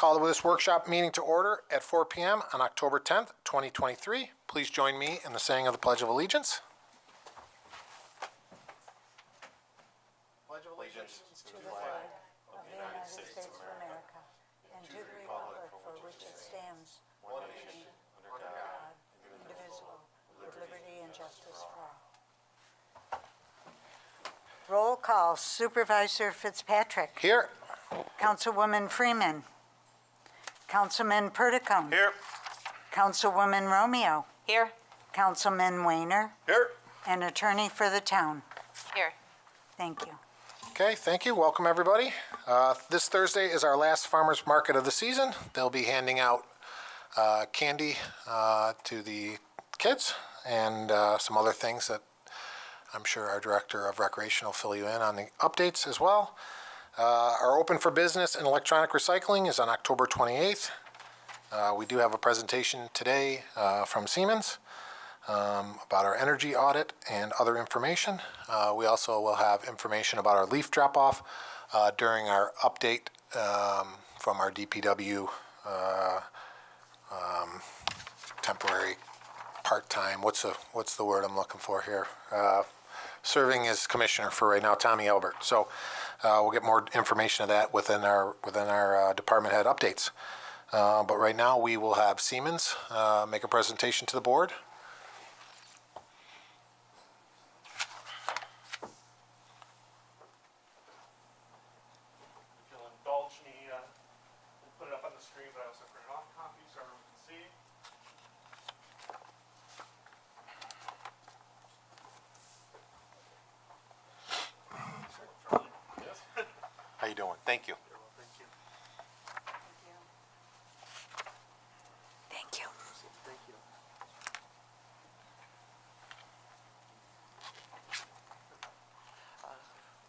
call this workshop meeting to order at 4 p.m. on October 10th, 2023. Please join me in the saying of the Pledge of Allegiance. Pledge of Allegiance to the flag of the United States of America and to the republic for which it stands, one nation, under God, indivisible, with liberty and justice for all. Roll call. Supervisor Fitzpatrick. Here. Councilwoman Freeman. Councilman Perticone. Here. Councilwoman Romeo. Here. Councilman Weiner. Here. And attorney for the town. Here. Thank you. Okay, thank you. Welcome, everybody. This Thursday is our last farmers market of the season. They'll be handing out candy to the kids and some other things that I'm sure our Director of Recreation will fill you in on the updates as well. Our Open for Business and Electronic Recycling is on October 28th. We do have a presentation today from Siemens about our energy audit and other information. We also will have information about our leaf drop-off during our update from our DPW temporary part-time, what's the word I'm looking for here? Serving as commissioner for right now, Tommy Albert. So we'll get more information of that within our department head updates. But right now we will have Siemens make a presentation to the board. If you'll indulge me, we'll put it up on the screen, but I also printed off copies so everyone can see. How you doing? Thank you. Thank you. Thank you. Thank you.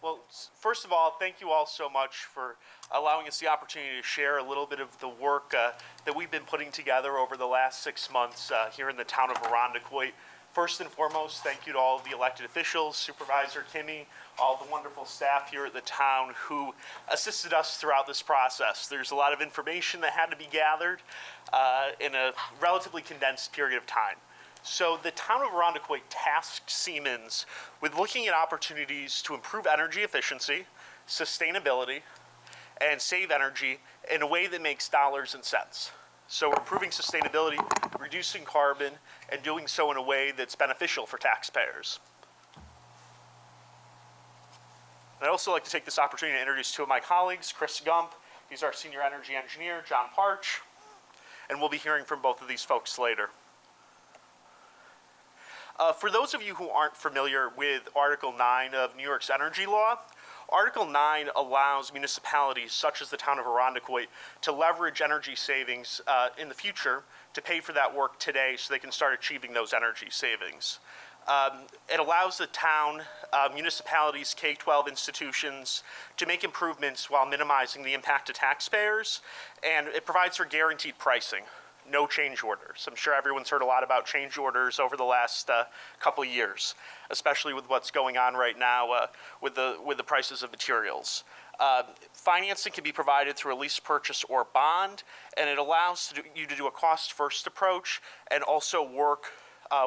Well, first of all, thank you all so much for allowing us the opportunity to share a little bit of the work that we've been putting together over the last 6 months here in the town of Irondequoit. First and foremost, thank you to all of the elected officials, Supervisor Kimmy, all the wonderful staff here at the town who assisted us throughout this process. There's a lot of information that had to be gathered in a relatively condensed period of time. So the town of Irondequoit tasked Siemens with looking at opportunities to improve energy efficiency, sustainability, and save energy in a way that makes dollars and cents. So we're improving sustainability, reducing carbon, and doing so in a way that's beneficial for taxpayers. I'd also like to take this opportunity to introduce two of my colleagues, Chris Gump, he's our senior energy engineer, John Parch, and we'll be hearing from both of these folks later. For those of you who aren't familiar with Article 9 of New York's energy law, Article 9 allows municipalities such as the town of Irondequoit to leverage energy savings in the future to pay for that work today so they can start achieving those energy savings. It allows the town, municipalities, K-12 institutions to make improvements while minimizing the impact to taxpayers, and it provides for guaranteed pricing. No change orders. I'm sure everyone's heard a lot about change orders over the last couple of years, especially with what's going on right now with the prices of materials. Financing can be provided through a lease purchase or bond, and it allows you to do a cost-first approach and also work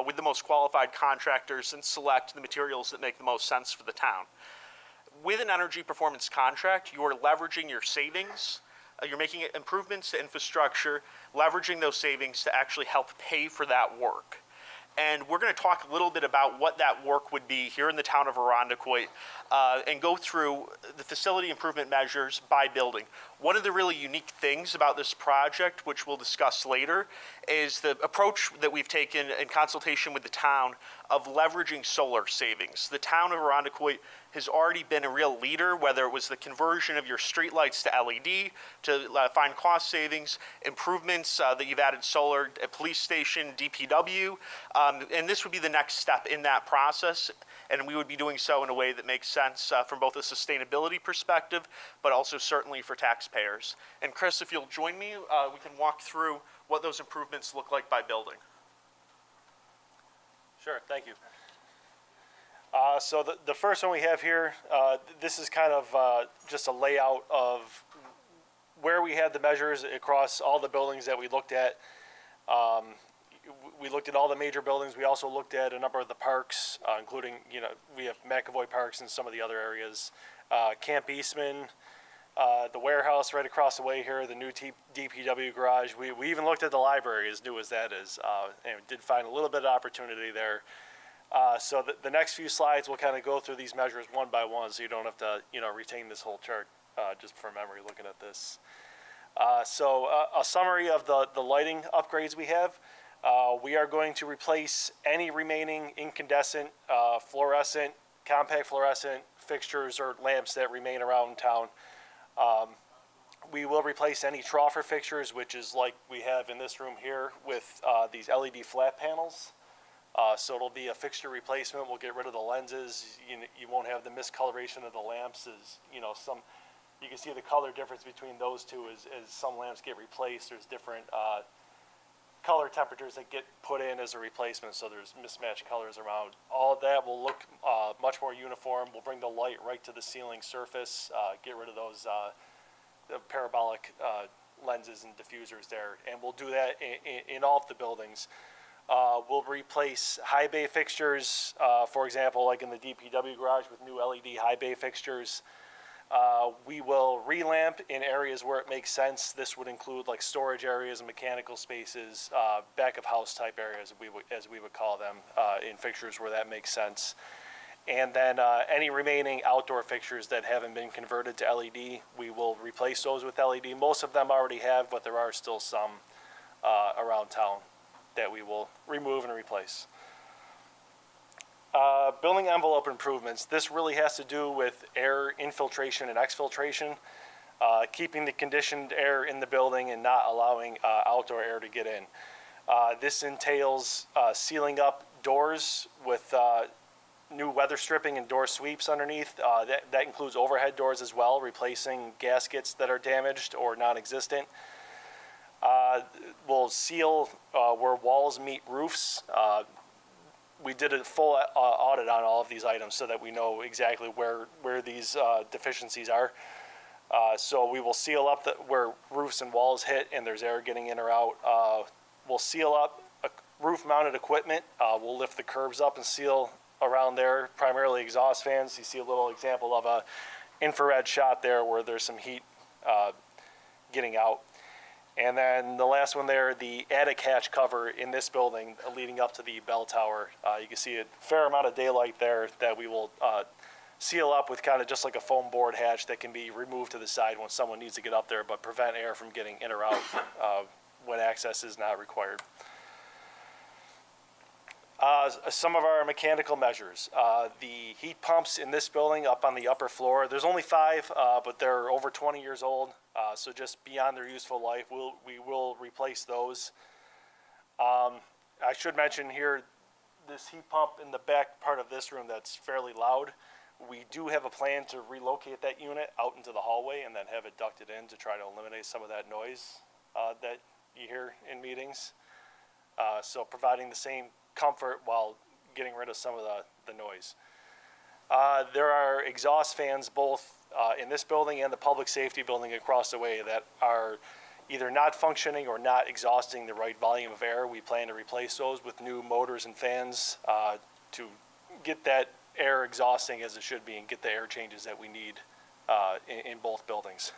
with the most qualified contractors and select the materials that make the most sense for the town. With an energy performance contract, you are leveraging your savings. You're making improvements to infrastructure, leveraging those savings to actually help pay for that work. And we're going to talk a little bit about what that work would be here in the town of Irondequoit and go through the facility improvement measures by building. One of the really unique things about this project, which we'll discuss later, is the approach that we've taken in consultation with the town of leveraging solar savings. The town of Irondequoit has already been a real leader, whether it was the conversion of your streetlights to LED to find cost savings, improvements that you've added solar at police station, DPW, and this would be the next step in that process, and we would be doing so in a way that makes sense from both a sustainability perspective, but also certainly for taxpayers. And Chris, if you'll join me, we can walk through what those improvements look like by building. Sure, thank you. So the first one we have here, this is kind of just a layout of where we had the measures across all the buildings that we looked at, we looked at all the major buildings. We also looked at a number of the parks, including, we have McAvoy Parks and some of the other areas. Camp Eastman, the warehouse right across the way here, the new DPW garage. We even looked at the library, as new as that is, and did find a little bit of opportunity there. So the next few slides, we'll kind of go through these measures one by one, so you don't have to, retain this whole chart just from memory looking at this. So a summary of the lighting upgrades we have. We are going to replace any remaining incandescent, fluorescent, compact fluorescent fixtures or lamps that remain around town. We will replace any troffer fixtures, which is like we have in this room here with these LED flat panels. So it'll be a fixture replacement. We'll get rid of the lenses. You won't have the miscoloration of the lamps. You can see the color difference between those two as some lamps get replaced. There's different color temperatures that get put in as a replacement, so there's mismatched colors around. All of that will look much more uniform. We'll bring the light right to the ceiling surface, get rid of those the parabolic lenses and diffusers there, and we'll do that in all of the buildings. We'll replace high bay fixtures, for example, like in the DPW garage with new LED high bay fixtures. We will relamp in areas where it makes sense. This would include like storage areas, mechanical spaces, back of house type areas, as we would call them, in fixtures where that makes sense. And then any remaining outdoor fixtures that haven't been converted to LED, we will replace those with LED. Most of them already have, but there are still some around town that we will remove and replace. Building envelope improvements. This really has to do with air infiltration and exfiltration, keeping the conditioned air in the building and not allowing outdoor air to get in. This entails sealing up doors with new weather stripping and door sweeps underneath. That includes overhead doors as well, replacing gaskets that are damaged or non-existent. We'll seal where walls meet roofs. We did a full audit on all of these items so that we know exactly where these deficiencies are. So we will seal up where roofs and walls hit and there's air getting in or out. We'll seal up roof-mounted equipment. We'll lift the curbs up and seal around there, primarily exhaust fans. You see a little example of a infrared shot there where there's some heat getting out. And then the last one there, the attic hatch cover in this building leading up to the bell tower. You can see a fair amount of daylight there that we will seal up with kind of just like a foam board hatch that can be removed to the side when someone needs to get up there, but prevent air from getting in or out when access is not required. Some of our mechanical measures. The heat pumps in this building up on the upper floor, there's only 5, but they're over 20 years old, so just beyond their useful life, we will replace those. I should mention here, this heat pump in the back part of this room that's fairly loud, we do have a plan to relocate that unit out into the hallway and then have it ducted in to try to eliminate some of that noise that you hear in meetings. So providing the same comfort while getting rid of some of the noise. There are exhaust fans both in this building and the public safety building across the way that are either not functioning or not exhausting the right volume of air. We plan to replace those with new motors and fans to get that air exhausting as it should be and get the air changes that we need in both buildings.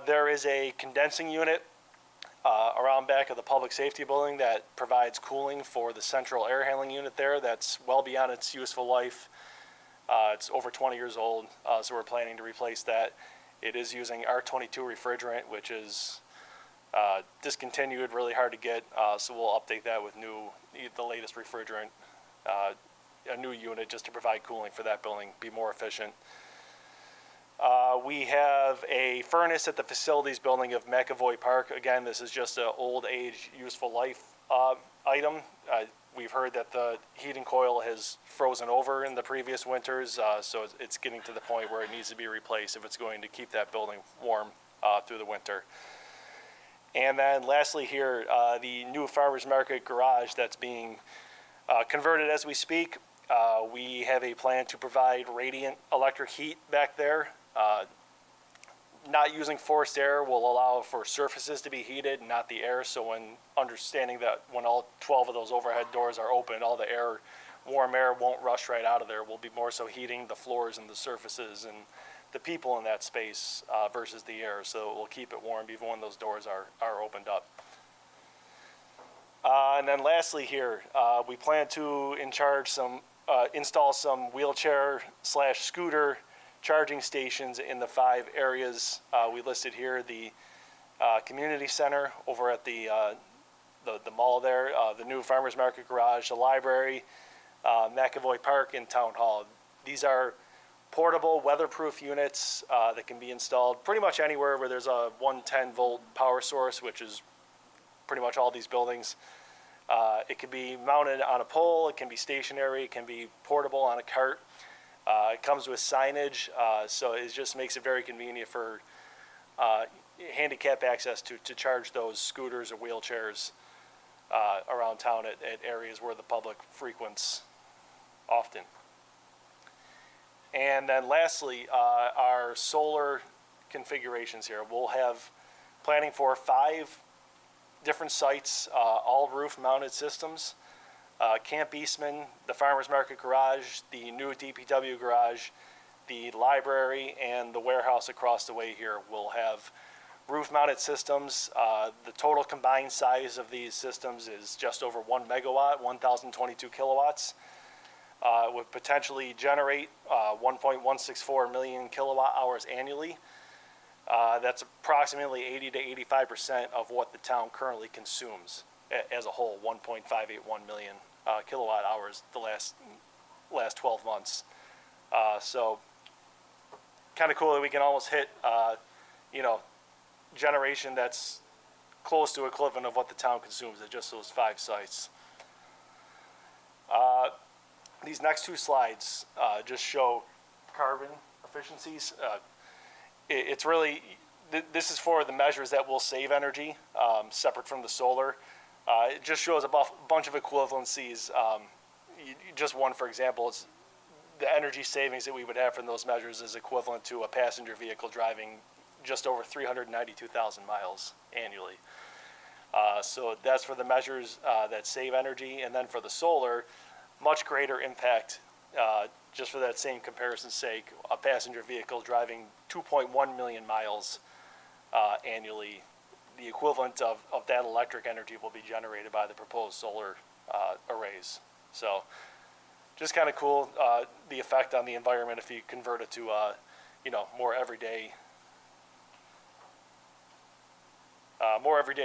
There is a condensing unit around back of the public safety building that provides cooling for the central air handling unit there. That's well beyond its useful life. It's over 20 years old, so we're planning to replace that. It is using R22 refrigerant, which is discontinued, really hard to get, so we'll update that with the latest refrigerant, a new unit just to provide cooling for that building, be more efficient. We have a furnace at the facilities building of McAvoy Park. Again, this is just an old age, useful life item. We've heard that the heating coil has frozen over in the previous winters, so it's getting to the point where it needs to be replaced if it's going to keep that building warm through the winter. And then lastly here, the new farmers market garage that's being converted as we speak. We have a plan to provide radiant electric heat back there. not using forced air will allow for surfaces to be heated, not the air. So when understanding that when all 12 of those overhead doors are open, all the air, warm air won't rush right out of there. We'll be more so heating the floors and the surfaces and the people in that space versus the air. So it will keep it warm even when those doors are opened up. And then lastly here, we plan to install some wheelchair/scooter charging stations in the 5 areas we listed here. The community center over at the mall there, the new farmers market garage, the library, McAvoy Park, and Town Hall. These are portable weatherproof units that can be installed pretty much anywhere where there's a 110-volt power source, which is pretty much all these buildings. It can be mounted on a pole, it can be stationary, it can be portable on a cart. It comes with signage, so it just makes it very convenient for handicap access to charge those scooters or wheelchairs around town at areas where the public frequents often. And then lastly, our solar configurations here. We'll have planning for 5 different sites, all roof-mounted systems. Camp Eastman, the Farmers Market Garage, the new DPW garage, the library, and the warehouse across the way here will have roof-mounted systems. The total combined size of these systems is just over 1 megawatt, 1,022 kilowatts. Would potentially generate 1.164 million kilowatt hours annually. That's approximately 80 to 85% of what the town currently consumes as a whole, 1.581 million kilowatt hours the last 12 months. So kind of cool that we can almost hit, generation that's close to equivalent of what the town consumes at just those 5 sites. These next 2 slides just show carbon efficiencies. It's really, this is for the measures that will save energy, separate from the solar. It just shows a bunch of equivalencies. Just one, for example, is the energy savings that we would have from those measures is equivalent to a passenger vehicle driving just over 392,000 miles annually. So that's for the measures that save energy. And then for the solar, much greater impact, just for that same comparison's sake, a passenger vehicle driving 2.1 million miles annually. The equivalent of that electric energy will be generated by the proposed solar arrays. So just kind of cool, the effect on the environment if you convert it to, more everyday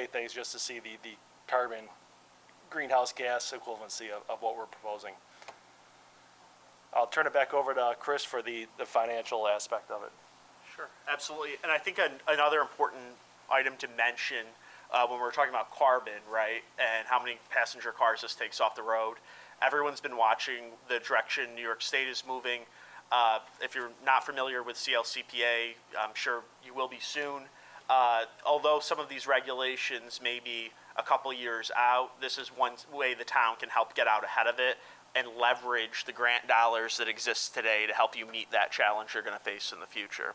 things, just to see the carbon greenhouse gas equivalency of what we're proposing. I'll turn it back over to Chris for the financial aspect of it. Sure, absolutely. And I think another important item to mention when we're talking about carbon, right, and how many passenger cars this takes off the road. Everyone's been watching the direction New York State is moving. If you're not familiar with CLCPA, I'm sure you will be soon. Although some of these regulations may be a couple years out, this is one way the town can help get out ahead of it and leverage the grant dollars that exist today to help you meet that challenge you're going to face in the future.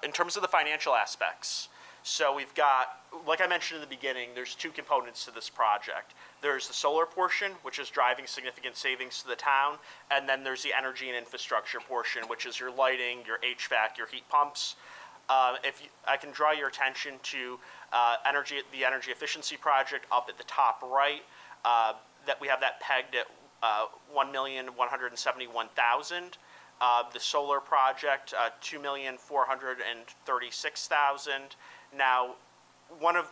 In terms of the financial aspects, so we've got, like I mentioned in the beginning, there's 2 components to this project. There's the solar portion, which is driving significant savings to the town, and then there's the energy and infrastructure portion, which is your lighting, your HVAC, your heat pumps. I can draw your attention to the energy efficiency project up at the top right, that we have that pegged at 1,171,000. The solar project, 2,436,000. Now,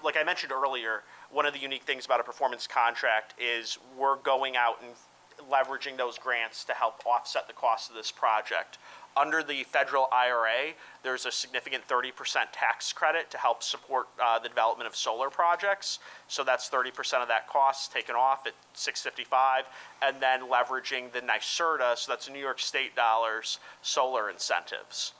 like I mentioned earlier, one of the unique things about a performance contract is we're going out and leveraging those grants to help offset the cost of this project. Under the federal IRA, there's a significant 30% tax credit to help support the development of solar projects. So that's 30% of that cost taken off at $655, and then leveraging the NYSERDA, so that's New York State dollars, solar incentives.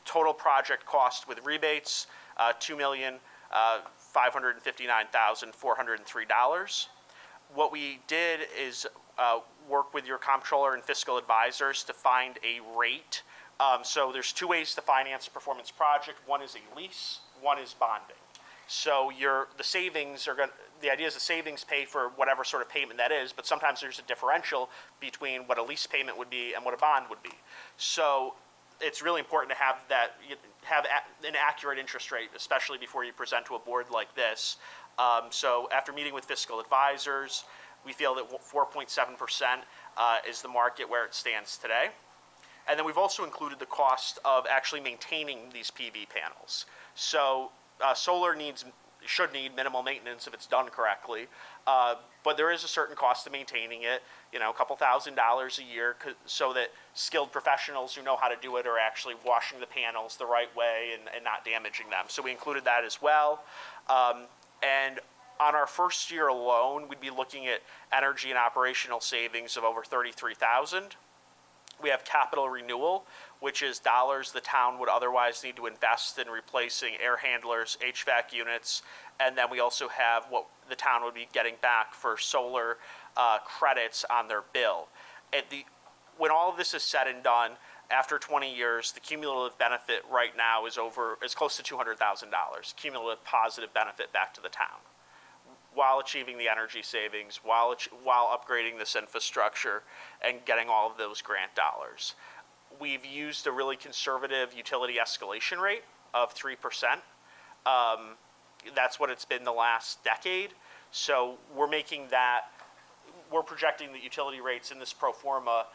Total project cost with rebates, $2,559,403. What we did is work with your comptroller and fiscal advisors to find a rate So there's two ways to finance a performance project. One is a lease, one is bonding. So the savings are going. The idea is the savings pay for whatever sort of payment that is, but sometimes there's a differential between what a lease payment would be and what a bond would be. So it's really important to have an accurate interest rate, especially before you present to a board like this. So after meeting with fiscal advisors, we feel that 4.7% is the market where it stands today. And then we've also included the cost of actually maintaining these PV panels. So solar should need minimal maintenance if it's done correctly, but there is a certain cost to maintaining it, a couple $1,000s a year, so that skilled professionals who know how to do it are actually washing the panels the right way and not damaging them. So we included that as well. And on our first year alone, we'd be looking at energy and operational savings of over $33,000. We have capital renewal, which is dollars the town would otherwise need to invest in replacing air handlers, HVAC units, and then we also have what the town would be getting back for solar credits on their bill. When all of this is said and done, after 20 years, the cumulative benefit right now is close to $200,000, cumulative positive benefit back to the town, while achieving the energy savings, while upgrading this infrastructure and getting all of those grant dollars. We've used a really conservative utility escalation rate of 3%. That's what it's been the last decade. So we're projecting that utility rates in this pro forma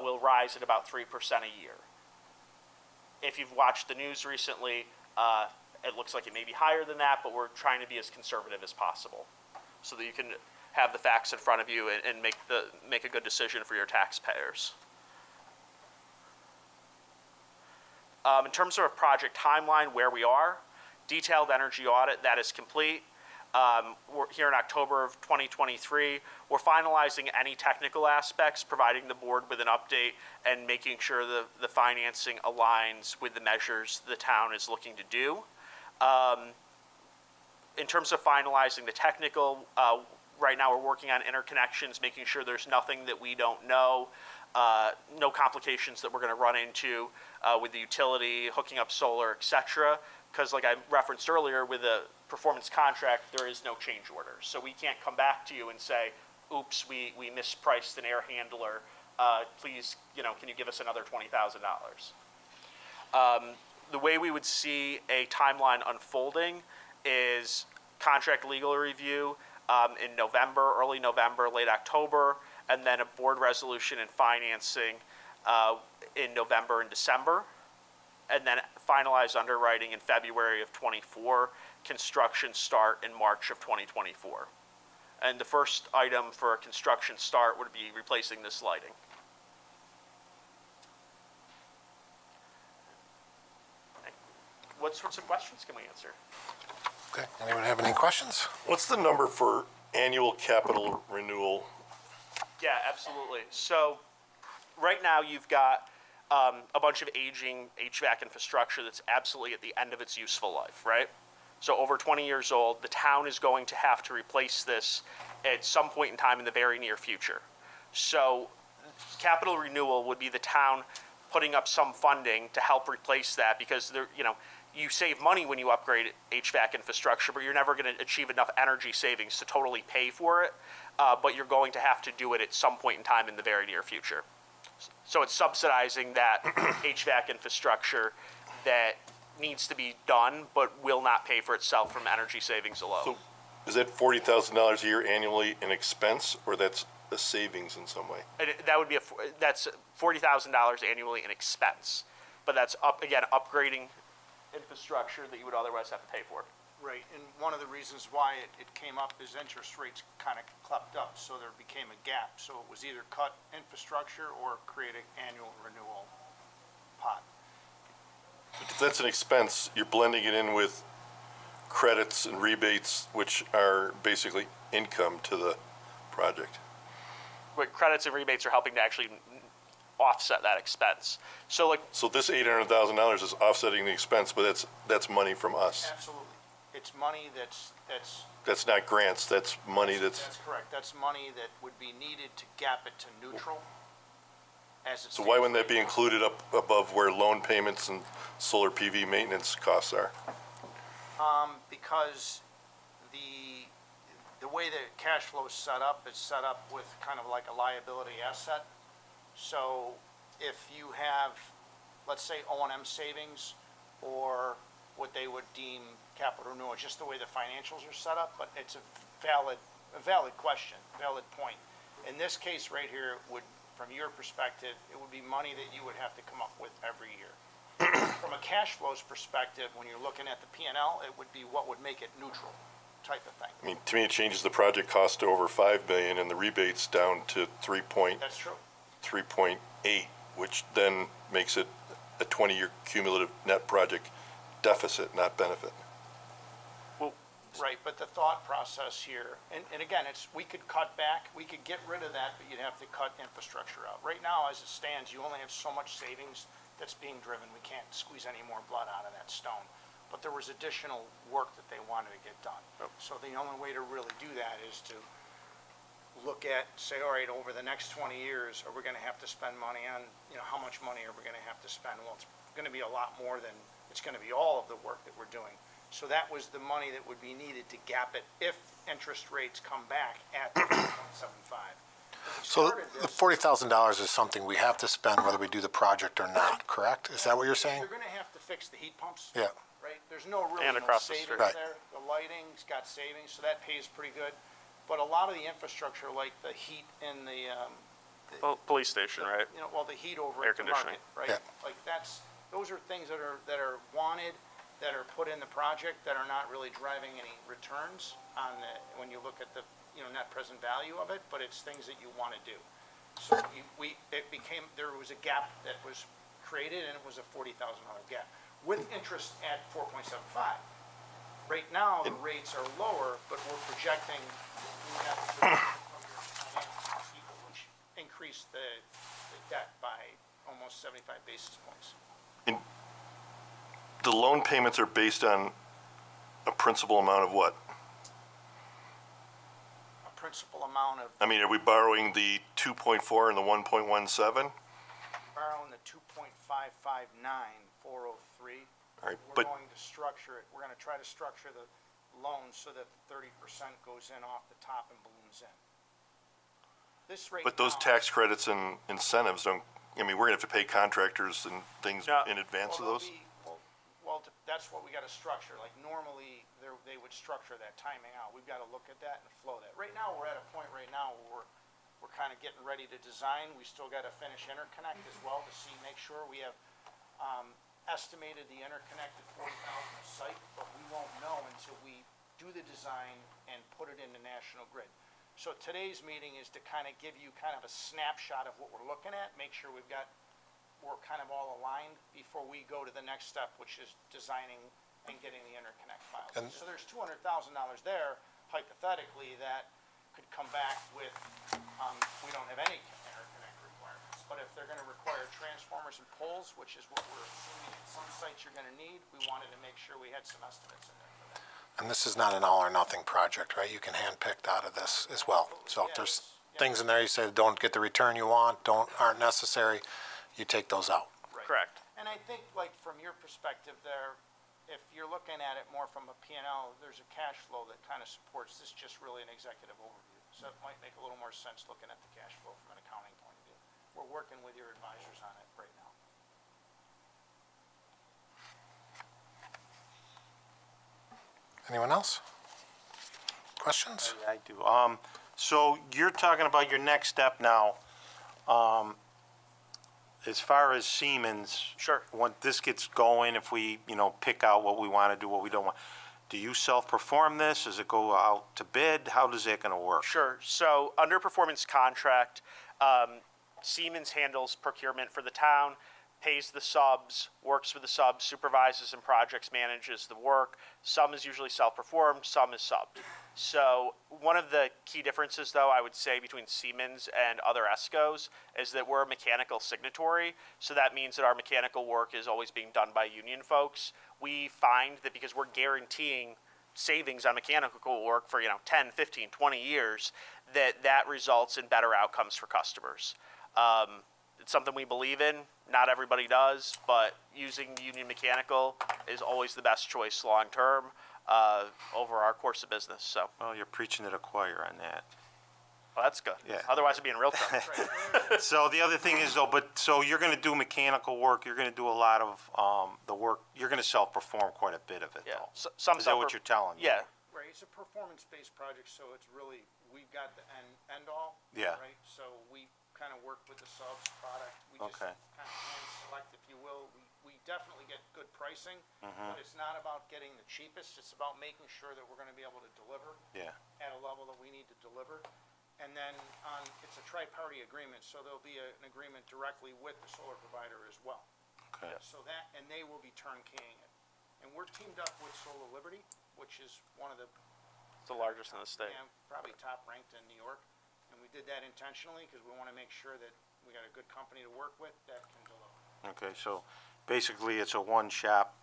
will rise at about 3% a year. If you've watched the news recently, it looks like it may be higher than that, but we're trying to be as conservative as possible so that you can have the facts in front of you and make a good decision for your taxpayers. In terms of a project timeline, where we are, detailed energy audit, that is complete. We're here in October of 2023. We're finalizing any technical aspects, providing the board with an update and making sure the financing aligns with the measures the town is looking to do. In terms of finalizing the technical, right now we're working on interconnections, making sure there's nothing that we don't know, no complications that we're going to run into with the utility, hooking up solar, etc. Because like I referenced earlier, with a performance contract, there is no change order. So we can't come back to you and say, oops, we mispriced an air handler. Please, can you give us another $20,000? The way we would see a timeline unfolding is contract legal review in November, early November, late October, and then a board resolution and financing in November and December, and then finalize underwriting in February of 24, construction start in March of 2024. And the first item for a construction start would be replacing this lighting. What sorts of questions can we answer? Okay, anyone have any questions? What's the number for annual capital renewal? Yeah, absolutely. So right now you've got a bunch of aging HVAC infrastructure that's absolutely at the end of its useful life, right? So over 20 years old, the town is going to have to replace this at some point in time in the very near future. So capital renewal would be the town putting up some funding to help replace that, because you save money when you upgrade HVAC infrastructure, but you're never going to achieve enough energy savings to totally pay for it. But you're going to have to do it at some point in time in the very near future. So it's subsidizing that HVAC infrastructure that needs to be done, but will not pay for itself from energy savings alone. So is that $40,000 a year annually in expense, or that's a savings in some way? That would be that's $40,000 annually in expense, but that's upgrading infrastructure that you would otherwise have to pay for. Right, and one of the reasons why it came up is interest rates kind of clept up, so there became a gap. So it was either cut infrastructure or create an annual renewal pot. If that's an expense, you're blending it in with credits and rebates, which are basically income to the project. But credits and rebates are helping to actually offset that expense. So this $800,000 is offsetting the expense, but that's money from us. Absolutely. It's money that's That's not grants, that's money that's correct. That's money that would be needed to gap it to neutral. as it So why wouldn't stands that be right now. included up above where loan payments and solar PV maintenance costs are? Because the way the cash flow is set up with kind of like a liability asset. So if you have, let's say, O&M savings or what they would deem capital renewal, just the way the financials are set up, but it's a valid question, valid point. In this case right here, from your perspective, it would be money that you would have to come up with every year. From a cash flows perspective, when you're looking at the P&L, it would be what would make it neutral type of thing. I mean, to me, it changes the project cost to over 5 million and the rebates down to 3.8, That's true. which then makes it a 20-year cumulative net project deficit, not benefit. Right, but the thought process here, and again, we could cut back, we could get rid of that, but you'd have to cut infrastructure out. Right now, as it stands, you only have so much savings that's being driven. We can't squeeze any more blood out of that stone. But there was additional work that they wanted to get done. So the only way to really do that is to look at, say, all right, over the next 20 years, are we gonna have to spend money on, how much money are we gonna have to spend? Well, it's gonna be a lot more than, it's gonna be all of the work that we're doing. So that was the money that would be needed to gap it if interest rates come back at 1.75. So the $40,000 is something we have to spend whether we do the project or not, correct? Is that what you're saying? You're gonna have to fix the heat pumps. Yeah. Right, there's no And no across the savings street. Right. there. The lighting's got savings, so that pays pretty good. But a lot of the infrastructure, like the heat in the, Police station, right? the heat over Air at the conditioning. market, right? Yeah. Like those are things that are wanted, that are put in the project, that are not really driving any returns when you look at the, net present value of it, but it's things that you want to do. So there was a gap that was created, and it was a $40,000 gap with interest at 4.75. Right now, the rates are lower, but we're projecting we have to which increase the debt by almost 75 basis points. The loan payments are based on a principal amount of what? A principal amount of I mean, are we borrowing the 2.4 and the 1.17? borrowing the 2.559403. All right, We're but going to structure it, we're going to try to structure the loan so that the 30% goes in off the top and balloons in. This rate but those now- tax credits and incentives don't. I mean, we're gonna have to pay contractors and things No. in advance of Well, those. that's what we got to structure. Like normally, they would structure that timing out. We've got to look at that and flow that. Right now, we're at a point right now where we're kind of getting ready to design. We still got to finish interconnect as well to make sure we have estimated the interconnected 40,000 site, but we won't know until we do the design and put it into National Grid. So today's meeting is to kind of give you kind of a snapshot of what we're looking at, make sure we're kind of all aligned before we go to the next step, which is designing and getting the interconnect files. And- So there's $200,000 there hypothetically that could come back with, we don't have any interconnect requirements. But if they're gonna require transformers and poles, which is what we're assuming at some sites you're gonna need, we wanted to make sure we had some estimates in there for that. And this is not an all or nothing project, right? You can handpick out of this as well. So if there's things in there you say don't get the return you want, aren't necessary, you take those out. Right. Correct. And I think, like, from your perspective there, if you're looking at it more from a P&L, there's a cash flow that kind of supports this, just really an executive overview. So it might make a little more sense looking at the cash flow from an accounting point of view. We're working with your advisors on it right now. Anyone else? Questions? I do. So you're talking about your next step now. As far as Siemens. Sure. When this gets going, if we, pick out what we want to do, what we don't want, do you self-perform this? Does it go out to bid? How is that going to work? Sure. So under performance contract, Siemens handles procurement for the town, pays the subs, works with the subs, supervises and projects manages the work. Some is usually self-performed, some is subbed. So one of the key differences, though, I would say between Siemens and other ESCOs is that we're a mechanical signatory. So that means that our mechanical work is always being done by union folks. We find that because we're guaranteeing savings on mechanical work for 10, 15, 20 years, that results in better outcomes for customers. It's something we believe in. Not everybody does, but using Union Mechanical is always the best choice long term over our course of business. So, Well, you're preaching to the choir on that. well, that's good. Yeah. Otherwise, it'd be in real time. So the other thing is though, so you're gonna do mechanical work, you're gonna do a lot of, the work, you're gonna self-perform quite a bit of it Yeah. though. Some Is that what you're telling me? Yeah. Right, it's a performance-based project, so it's really, we've got the end all. Yeah. Right, so we kind of work with the subs product. We just Okay. kind of hand select, if you will. We definitely get good pricing, Mm-hmm. but it's not about getting the cheapest. It's about making sure that we're going to be able to deliver Yeah, at a level that we need to deliver. And then it's a tri-party agreement, so there'll be an agreement directly with the solar provider as well. okay. So that, and they will be turnkeying it. And we're teamed up with Solar Liberty, which is one of the, It's the largest in the state. probably top ranked in New York. And we did that intentionally because we want to make sure that we got a good company to work with that can deliver. Okay, so basically it's a one-shop,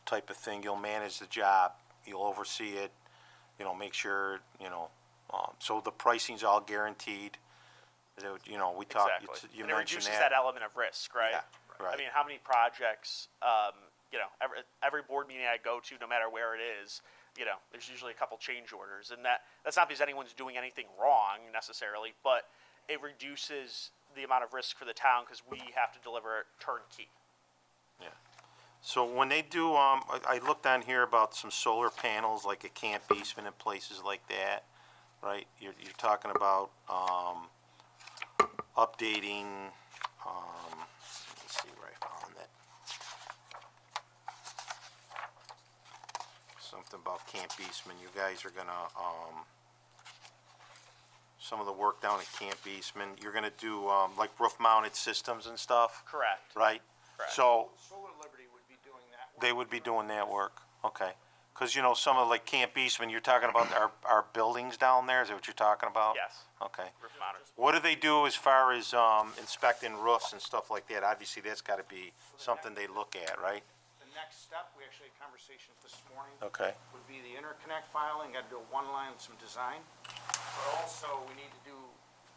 type of thing. You'll manage the job, you'll oversee it, make sure, so the pricing's all guaranteed. We talked, Exactly. you And it mentioned reduces that. that element of risk, right? Yeah, right. I mean, how many projects, every board meeting I go to, no matter where it is, there's usually a couple change orders. And that's not because anyone's doing anything wrong necessarily, but it reduces the amount of risk for the town because we have to deliver it turnkey. Yeah. So when they do, I looked on here about some solar panels, like at Camp Eastman and places like that, right? You're talking about, updating, let's see where I found that. Something about Camp Eastman, you guys are gonna, some of the work down at Camp Eastman, you're gonna do, like roof-mounted systems and stuff, Correct. right? Correct. So, Solar Liberty would be doing that work. they would be doing that work, okay. Because, some of like Camp Eastman, you're talking about our buildings down there, is that what you're talking about? Yes. Okay. Roof mounted. What do they do as far as inspecting roofs and stuff like that? Obviously, that's got to be something they look at, right? The next step, we actually had conversations this morning. Okay. Would be the interconnect filing, got to do one line, some design. But also, we need to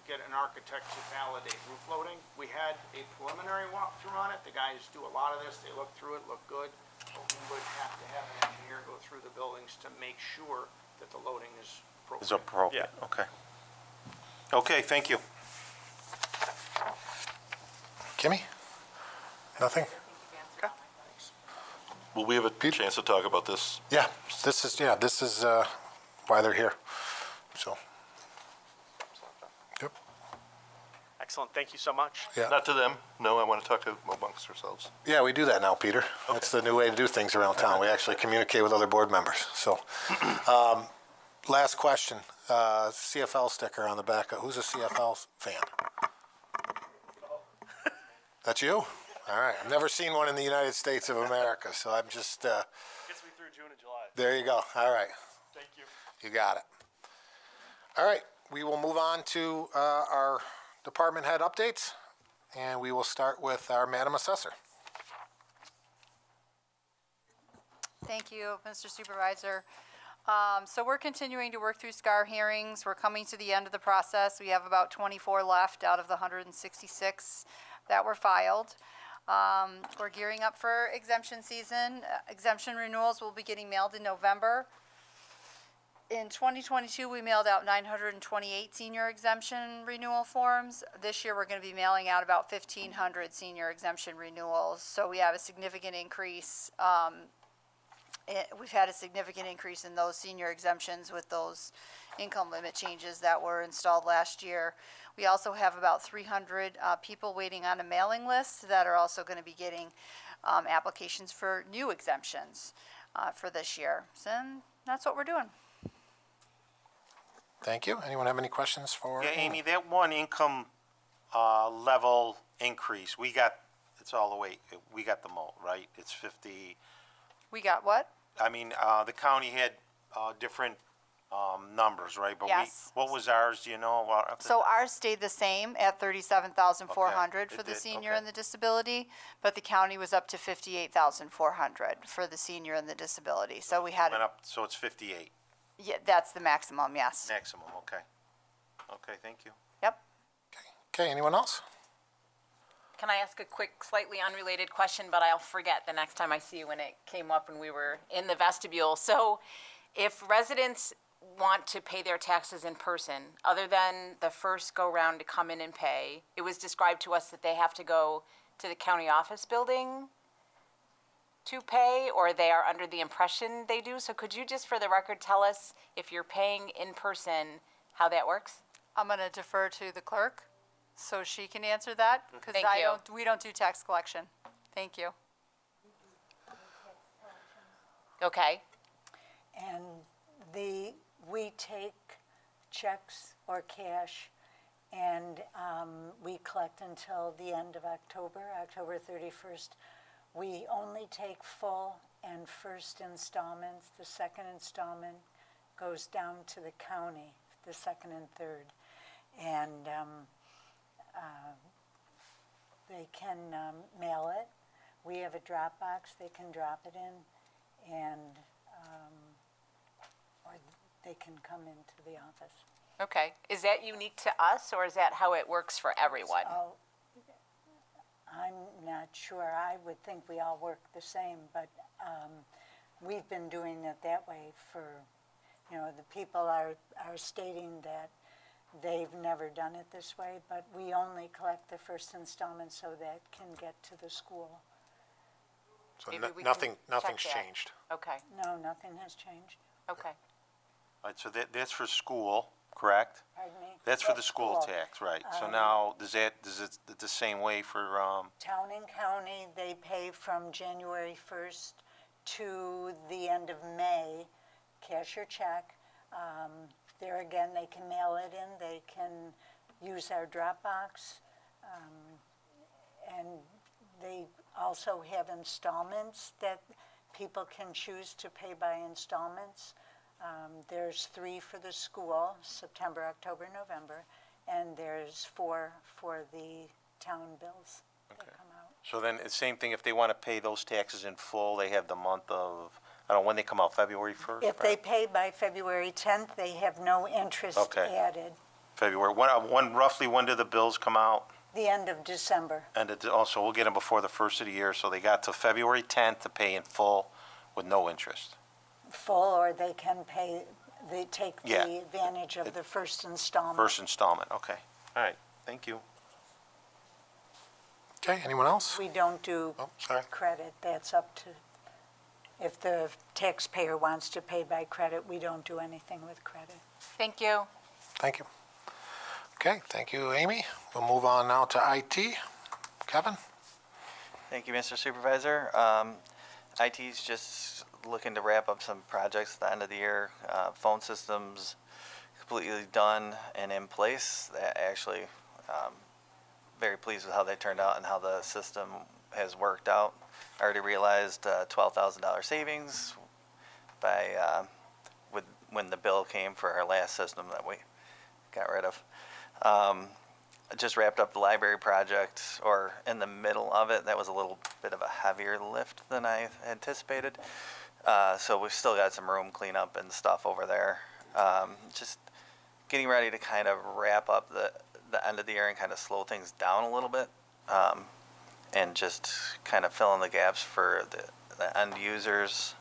get an architect to validate roof loading. We had a preliminary walkthrough on it. The guys do a lot of this. They look through it, look good. But we would have to have an engineer go through the buildings to make sure that the loading is Is appropriate. appropriate, okay. Okay, thank you. Kimmy? Nothing? Will we have a chance to talk about this? Yeah, this is why they're here. So, yep, Excellent. Thank you so much. yeah. Not to them, no, I want to talk amongst ourselves. Yeah, we do that now, Peter. That's the new way to do things around town. We actually communicate with other board members. So, last question, CFL sticker on the back. Who's a CFL fan? That's you? All right. I've never seen one in the United States of America, so I'm just, Gets me through June and July. there you go. All right. Thank you. You got it. All right. We will move on to our department head updates, and we will start with our Madam Assessor. Thank you, Mr. Supervisor. So we're continuing to work through SCAR hearings. We're coming to the end of the process. We have about 24 left out of the 166 that were filed. We're gearing up for exemption season. Exemption renewals will be getting mailed in November. In 2022, we mailed out 928 senior exemption renewal forms. This year, we're going to be mailing out about 1,500 senior exemption renewals. So we have a significant increase. We've had a significant increase in those senior exemptions with those income limit changes that were installed last year. We also have about 300 people waiting on a mailing list that are also going to be getting applications for new exemptions for this year. So that's what we're doing. Thank you. Anyone have any questions for? Yeah, Amy, that one income level increase, it's all the way, we got the most, right? It's 50, We got what? the county had different numbers, right? But Yes. what was ours, do you know? So ours stayed the same at 37,400 Okay, for it the did, senior okay. and the disability, but the county was up to 58,400 for the senior and the disability. So we had, Went up, so it's 58 yeah, that's the maximum, yes. maximum, okay. Okay, thank you. Yep. Okay, anyone else? Can I ask a quick, slightly unrelated question, but I'll forget the next time I see you when it came up when we were in the vestibule. So if residents want to pay their taxes in person, other than the first go-round to come in and pay, it was described to us that they have to go to the county office building to pay, or they are under the impression they do. So could you just, for the record, tell us if you're paying in person, how that works? I'm going to defer to the clerk so she can answer that, because Thank you. we don't do tax collection. Thank you. Okay. And we take checks or cash, and we collect until the end of October, October 31st. We only take full and first installments. The second installment goes down to the county, the second and third. And they can mail it. We have a drop box they can drop it in, and or they can come into the office. Okay. Is that unique to us, or is that how it works for everyone? Oh, I'm not sure. I would think we all work the same, but we've been doing it that way for, the people are stating that they've never done it this way, but we only collect the first installment so that can get to the school. So Maybe we can nothing's check that. changed. Okay. No, nothing has changed. Okay. All right, so that's for school, correct? Pardon me? That's for the school tax, right. So now, does it the same way for, Town and county, they pay from January 1st to the end of May, cash or check. There again, they can mail it in, they can use our drop box. And they also have installments that people can choose to pay by installments. There's 3 for the school, September, October, November, and there's 4 for the town bills that come out. so then it's same thing, if they want to pay those taxes in full, they have the month of, I don't know, when they come out, February 1st? If they pay by February 10th, they have no interest Okay. added. February, roughly when do the bills come out? The end of December. And also, we'll get them before the first of the year, so they got to February 10th to pay in full with no interest. Full, or they can pay, they take Yeah. the advantage of the first installment. First installment, okay. All right, thank you. Okay, anyone else? We don't do Oh, sorry. credit, that's up to, if the taxpayer wants to pay by credit, we don't do anything with credit. Thank you. Thank you. Okay, thank you, Amy. We'll move on now to IT. Kevin? Thank you, Mr. Supervisor. IT's just looking to wrap up some projects at the end of the year. Phone systems completely done and in place. Actually, very pleased with how they turned out and how the system has worked out. I already realized $12,000 savings by when the bill came for our last system that we got rid of. I just wrapped up the library project, or in the middle of it. That was a little bit of a heavier lift than I anticipated. So we've still got some room cleanup and stuff over there. Just getting ready to kind of wrap up the end of the year and kind of slow things down a little bit. And just kind of fill in the gaps for the end users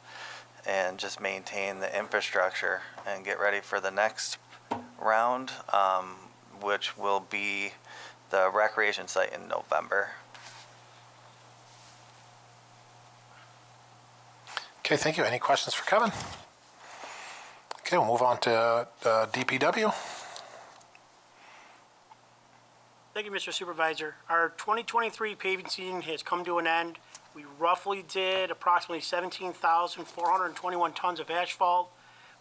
and just maintain the infrastructure and get ready for the next round, which will be the recreation site in November. Okay, thank you. Any questions for Kevin? Okay, we'll move on to DPW. Thank you, Mr. Supervisor. Our 2023 paving season has come to an end. We roughly did approximately 17,421 tons of asphalt,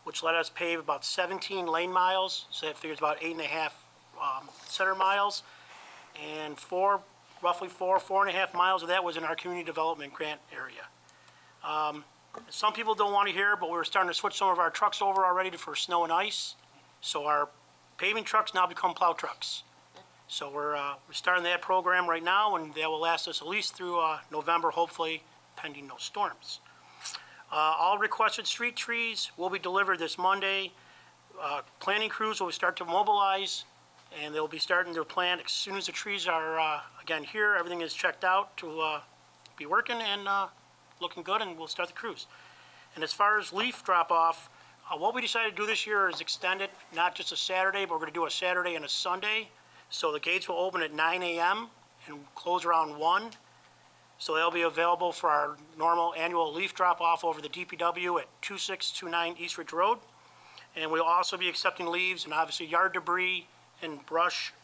which let us pave about 17 lane miles, so that figures about 8.5 center miles, and roughly 4.5 miles of that was in our community development grant area. Some people don't want to hear, but we're starting to switch some of our trucks over already for snow and ice, so our paving trucks now become plow trucks. So we're starting that program right now, and that will last us at least through November, hopefully, pending no storms. All requested street trees will be delivered this Monday. Planning crews will start to mobilize, and they'll be starting their plant as soon as the trees are, again, here. Everything is checked out to be working and looking good, and we'll start the cruise. And as far as leaf drop-off, what we decided to do this year is extend it, not just a Saturday, but we're going to do a Saturday and a Sunday. So the gates will open at 9 a.m. and close around 1. So they'll be available for our normal annual leaf drop-off over the DPW at 2629 East Ridge Road. And we'll also be accepting leaves and obviously yard debris and brush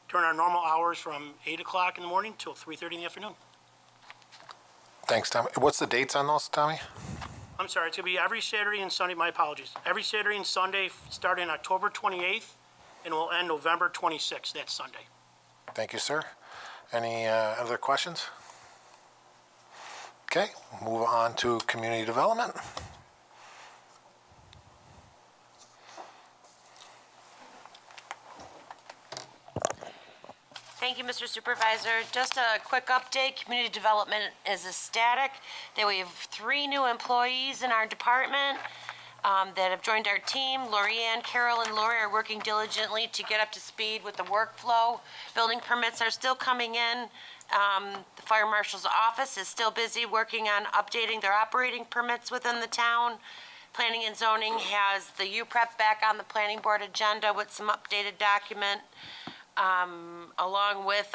during our normal hours from 8 o'clock in the morning till 3:30 in the afternoon. Thanks, Tommy. What's the dates on those, Tommy? I'm sorry, it's going to be every Saturday and Sunday, my apologies. Every Saturday and Sunday, starting October 28th, and will end November 26th, that Sunday. Thank you, sir. Any other questions? Okay, move on to community development. Thank you, Mr. Supervisor. Just a quick update. Community development is ecstatic that we have 3 new employees in our department that have joined our team. Lorianne, Carol, and Lori are working diligently to get up to speed with the workflow. Building permits are still coming in. The fire marshal's office is still busy working on updating their operating permits within the town. Planning and zoning has the UPREP back on the planning board agenda with some updated document. Along with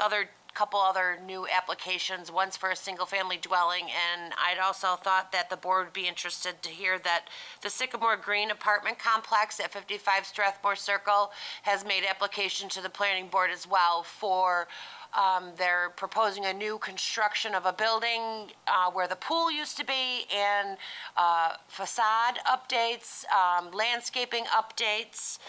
couple other new applications, one's for a single-family dwelling, and I'd also thought that the board would be interested to hear that the Sycamore Green apartment complex at 55 Strathmore Circle has made application to the planning board as well for, they're proposing a new construction of a building where the pool used to be, and facade updates, landscaping updates,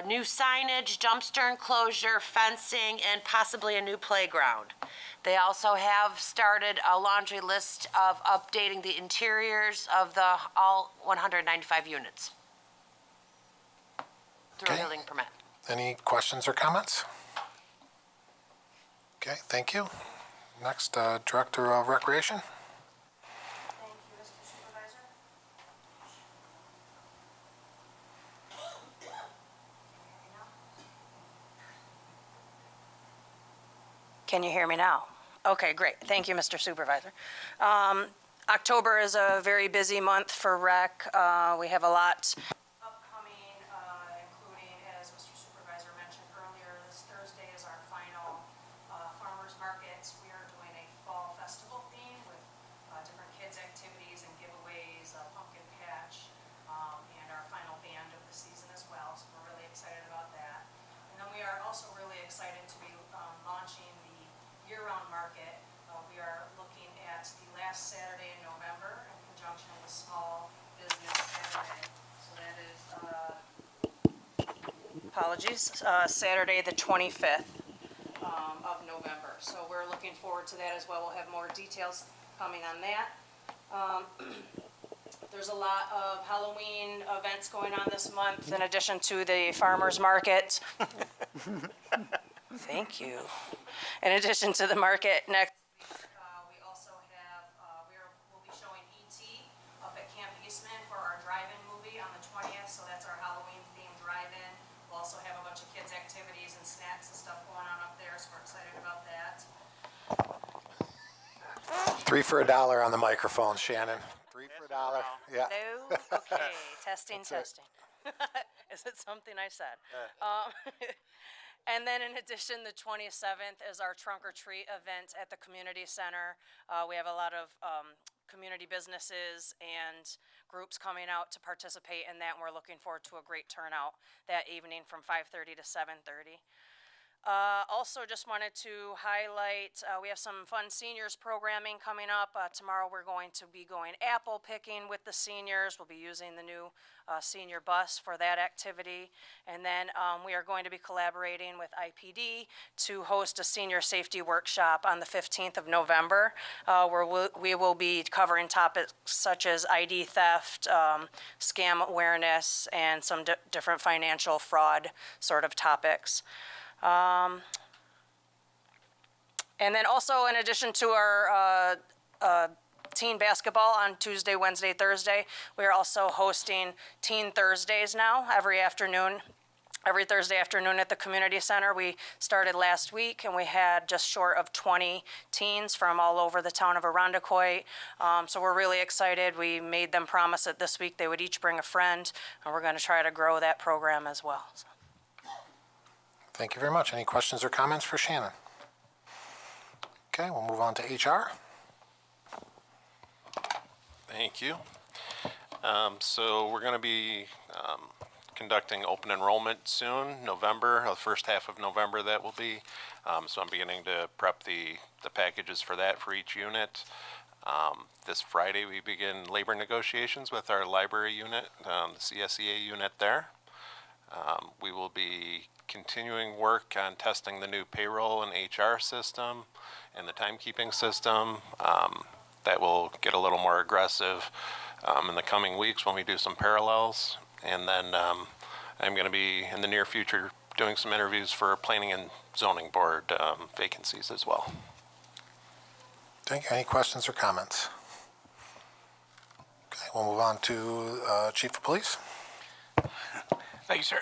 new signage, dumpster enclosure, fencing, and possibly a new playground. They also have started a laundry list of updating the interiors of all 195 units through a Okay. building permit. Any questions or comments? Okay, thank you. Next, Director of Recreation. Thank you, Mr. Supervisor. Can you hear me now? Okay, great. Thank you, Mr. Supervisor. October is a very busy month for rec. We have a lot upcoming, including, as Mr. Supervisor mentioned earlier, this Thursday is our final farmers market. We are doing a fall festival theme with different kids' activities and giveaways, a pumpkin patch, and our final band of the season as well. So we're really excited about that. And then we are also really excited to be launching the year-round market. We are looking at the last Saturday in November in conjunction with Small Business Saturday. So that is, apologies, Saturday the 25th of November. So we're looking forward to that as well. We'll have more details coming on that. There's a lot of Halloween events going on this month in addition to the farmers market. Thank you. In addition to the market next week, we also have, we'll be showing E.T. up at Camp Eastman for our drive-in movie on the 20th, so that's our Halloween-themed drive-in. We'll also have a bunch of kids' activities and snacks and stuff going on up there, so we're excited about that. 3 for $1 on the microphone, Shannon. 3 for $1. Yeah. Hello? Okay, testing. Is it something I said? And then in addition, the 27th is our trunk or treat event at the community center. We have a lot of community businesses and groups coming out to participate in that, and we're looking forward to a great turnout that evening from 5:30 to 7:30. Also just wanted to highlight, we have some fun seniors programming coming up. Tomorrow we're going to be going apple picking with the seniors. We'll be using the new senior bus for that activity. And then we are going to be collaborating with IPD to host a senior safety workshop on the 15th of November, where we will be covering topics such as ID theft, scam awareness, and some different financial fraud sort of topics. And then also, in addition to our teen basketball on Tuesday, Wednesday, Thursday, we are also hosting Teen Thursdays now every afternoon every Thursday afternoon at the community center. We started last week, and we had just short of 20 teens from all over the town of Irondequoit. So we're really excited. We made them promise that this week they would each bring a friend, and we're going to try to grow that program as well. So. Thank you very much. Any questions or comments for Shannon? Okay, we'll move on to HR. Thank you. So we're going to be conducting open enrollment soon, November, the first half of November that will be. So I'm beginning to prep the packages for that for each unit. This Friday we begin labor negotiations with our library unit, the CSEA unit there. We will be continuing work on testing the new payroll and HR system and the timekeeping system. That will get a little more aggressive in the coming weeks when we do some parallels. And then I'm going to be in the near future doing some interviews for planning and zoning board vacancies as well. Thank you. Any questions or comments? Okay, we'll move on to Chief of Police. Thank you, sir.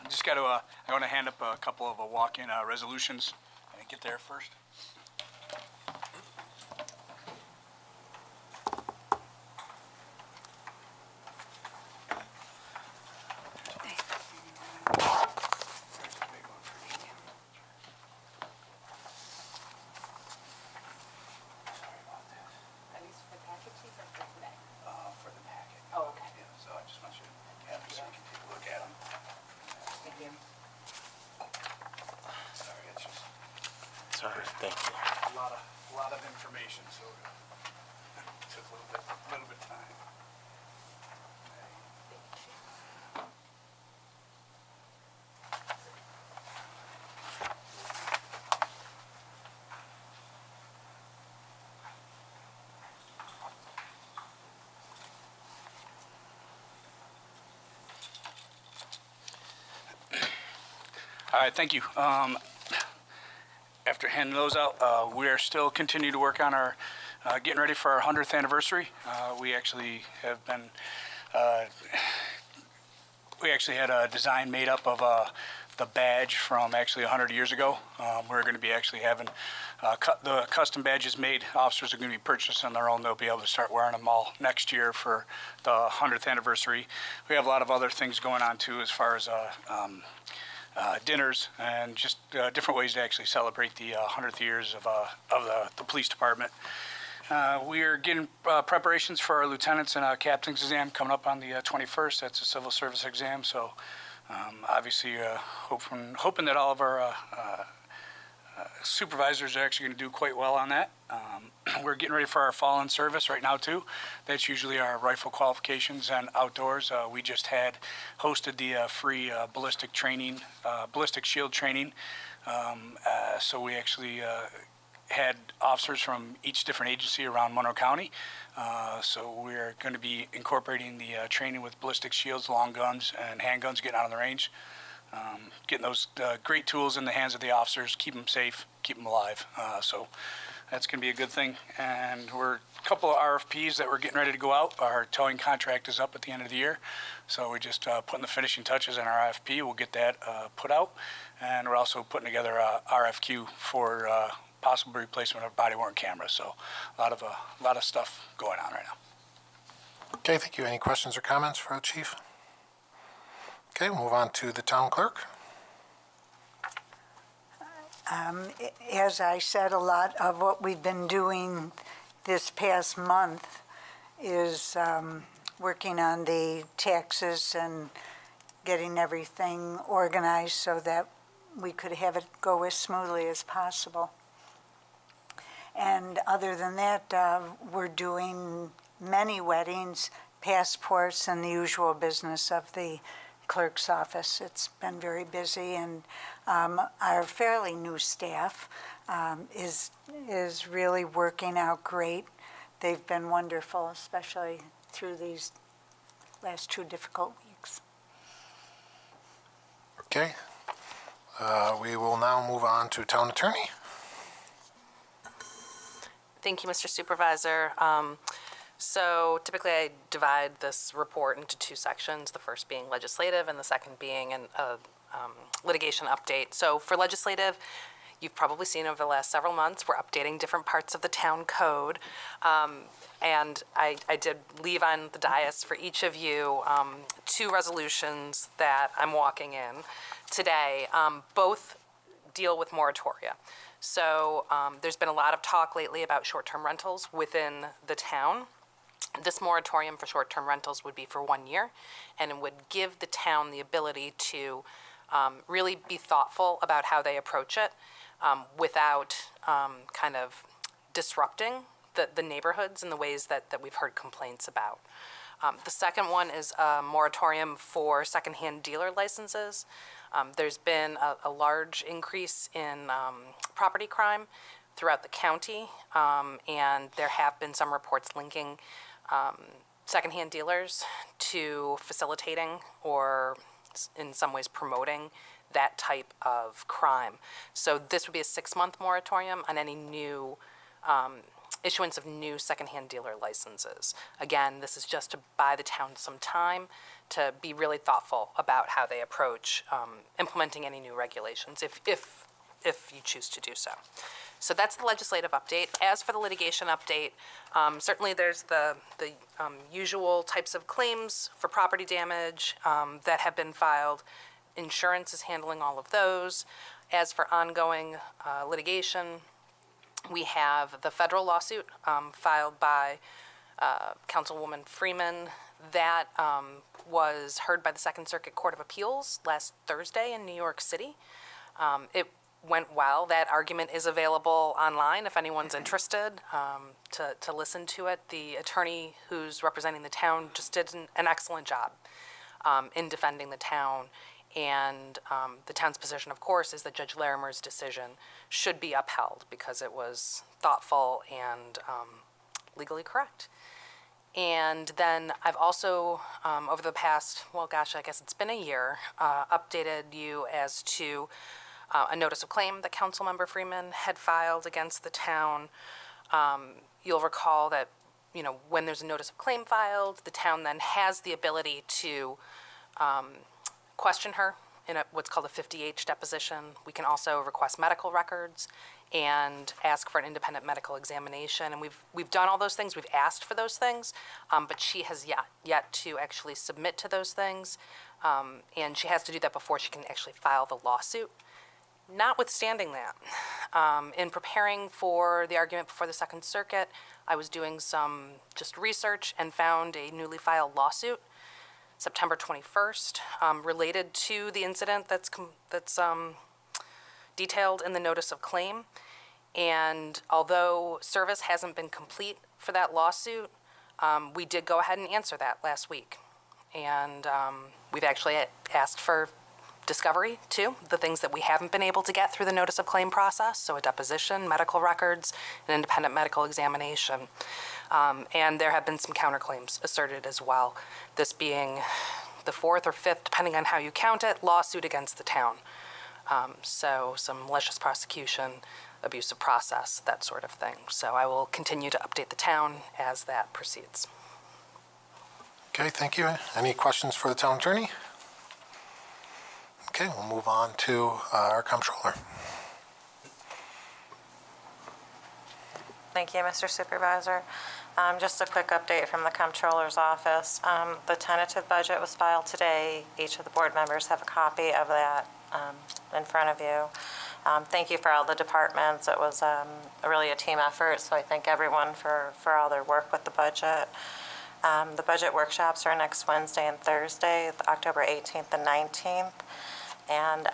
Just got to, I want to hand up a couple of walk-in resolutions. Can I get there first? For the packet. Oh, okay. Yeah, so I just want you to have them so you can take a look at them. Thank you. Sorry, it's just Sorry, thank you. a lot of information, so it took a little bit time. All right, thank you. After handing those out, we are still continuing to work on our, getting ready for our 100th anniversary. We actually have been, we actually had a design made up of the badge from actually 100 years ago. We're going to be actually having the custom badges made. Officers are going to be purchasing their own. They'll be able to start wearing them all next year for the 100th anniversary. We have a lot of other things going on too, as far as dinners and just different ways to actually celebrate the 100th years of the police department. We are getting preparations for our lieutenants and captain's exam coming up on the 21st. That's a civil service exam. So obviously hoping that all of our supervisors are actually going to do quite well on that. We're getting ready for our fall in service right now too. That's usually our rifle qualifications and outdoors. We just had hosted the free ballistic shield training. So we actually had officers from each different agency around Monroe County. So we're going to be incorporating the training with ballistic shields, long guns, and handguns, getting out on the range. Getting those great tools in the hands of the officers, keep them safe, keep them alive. So that's going to be a good thing. And we're a couple of RFPs that we're getting ready to go out. Our towing contract is up at the end of the year. So we're just putting the finishing touches on our RFP. We'll get that put out. And we're also putting together a RFQ for possible replacement of body-worn cameras. So a lot of stuff going on right now. Okay, thank you. Any questions or comments for the chief? Okay, we'll move on to the town clerk. As I said, a lot of what we've been doing this past month is working on the taxes and getting everything organized so that we could have it go as smoothly as possible. And other than that, we're doing many weddings, passports, and the usual business of the clerk's office. It's been very busy, and our fairly new staff is really working out great. They've been wonderful, especially through these last 2 difficult weeks. Okay. We will now move on to town attorney. Thank you, Mr. Supervisor. So typically I divide this report into 2 sections, the first being legislative and the second being litigation update. So for legislative, you've probably seen over the last several months, we're updating different parts of the town code. And I did leave on the dais for each of you 2 resolutions that I'm walking in today. Both deal with moratoria. So there's been a lot of talk lately about short-term rentals within the town. This moratorium for short-term rentals would be for 1 year, and it would give the town the ability to really be thoughtful about how they approach it without kind of disrupting the neighborhoods in the ways that we've heard complaints about. The second one is a moratorium for secondhand dealer licenses. There's been a large increase in property crime throughout the county, and there have been some reports linking secondhand dealers to facilitating or in some ways promoting that type of crime. So this would be a 6-month moratorium on any new issuance of new secondhand dealer licenses. Again, this is just to buy the town some time to be really thoughtful about how they approach implementing any new regulations, if you choose to do so. So that's the legislative update. As for the litigation update, certainly there's the usual types of claims for property damage that have been filed. Insurance is handling all of those. As for ongoing litigation, we have the federal lawsuit filed by Councilwoman Freeman that was heard by the Second Circuit Court of Appeals last Thursday in New York City. It went well. That argument is available online if anyone's interested to listen to it. The attorney who's representing the town just did an excellent job in defending the town. And the town's position, of course, is that Judge Larimer's decision should be upheld because it was thoughtful and legally correct. And then I've also, over the past, well, gosh, I guess it's been a year, updated you as to a notice of claim that Councilmember Freeman had filed against the town. You'll recall that, you know, when there's a notice of claim filed, the town then has the ability to question her in what's called a 50H deposition. We can also request medical records and ask for an independent medical examination. And we've done all those things. We've asked for those things, but she has yet to actually submit to those things. And she has to do that before she can actually file the lawsuit. Notwithstanding that, in preparing for the argument before the Second Circuit, I was doing some just research and found a newly filed lawsuit September 21st, related to the incident that's detailed in the notice of claim. And although service hasn't been complete for that lawsuit, we did go ahead and answer that last week. And we've actually asked for discovery, too, the things that we haven't been able to get through the notice of claim process, so a deposition, medical records, an independent medical examination. And there have been some counterclaims asserted as well, this being the 4th or 5th, depending on how you count it, lawsuit against the town. So some malicious prosecution, abuse of process, that sort of thing. So I will continue to update the town as that proceeds. Okay, thank you. Any questions for the town attorney? Okay, we'll move on to our comptroller. Thank you, Mr. Supervisor. Just a quick update from the comptroller's office. The tentative budget was filed today. Each of the board members have a copy of that in front of you. Thank you for all the departments. It was really a team effort, so I thank everyone for all their work with the budget. The budget workshops are next Wednesday and Thursday, October 18th and 19th. And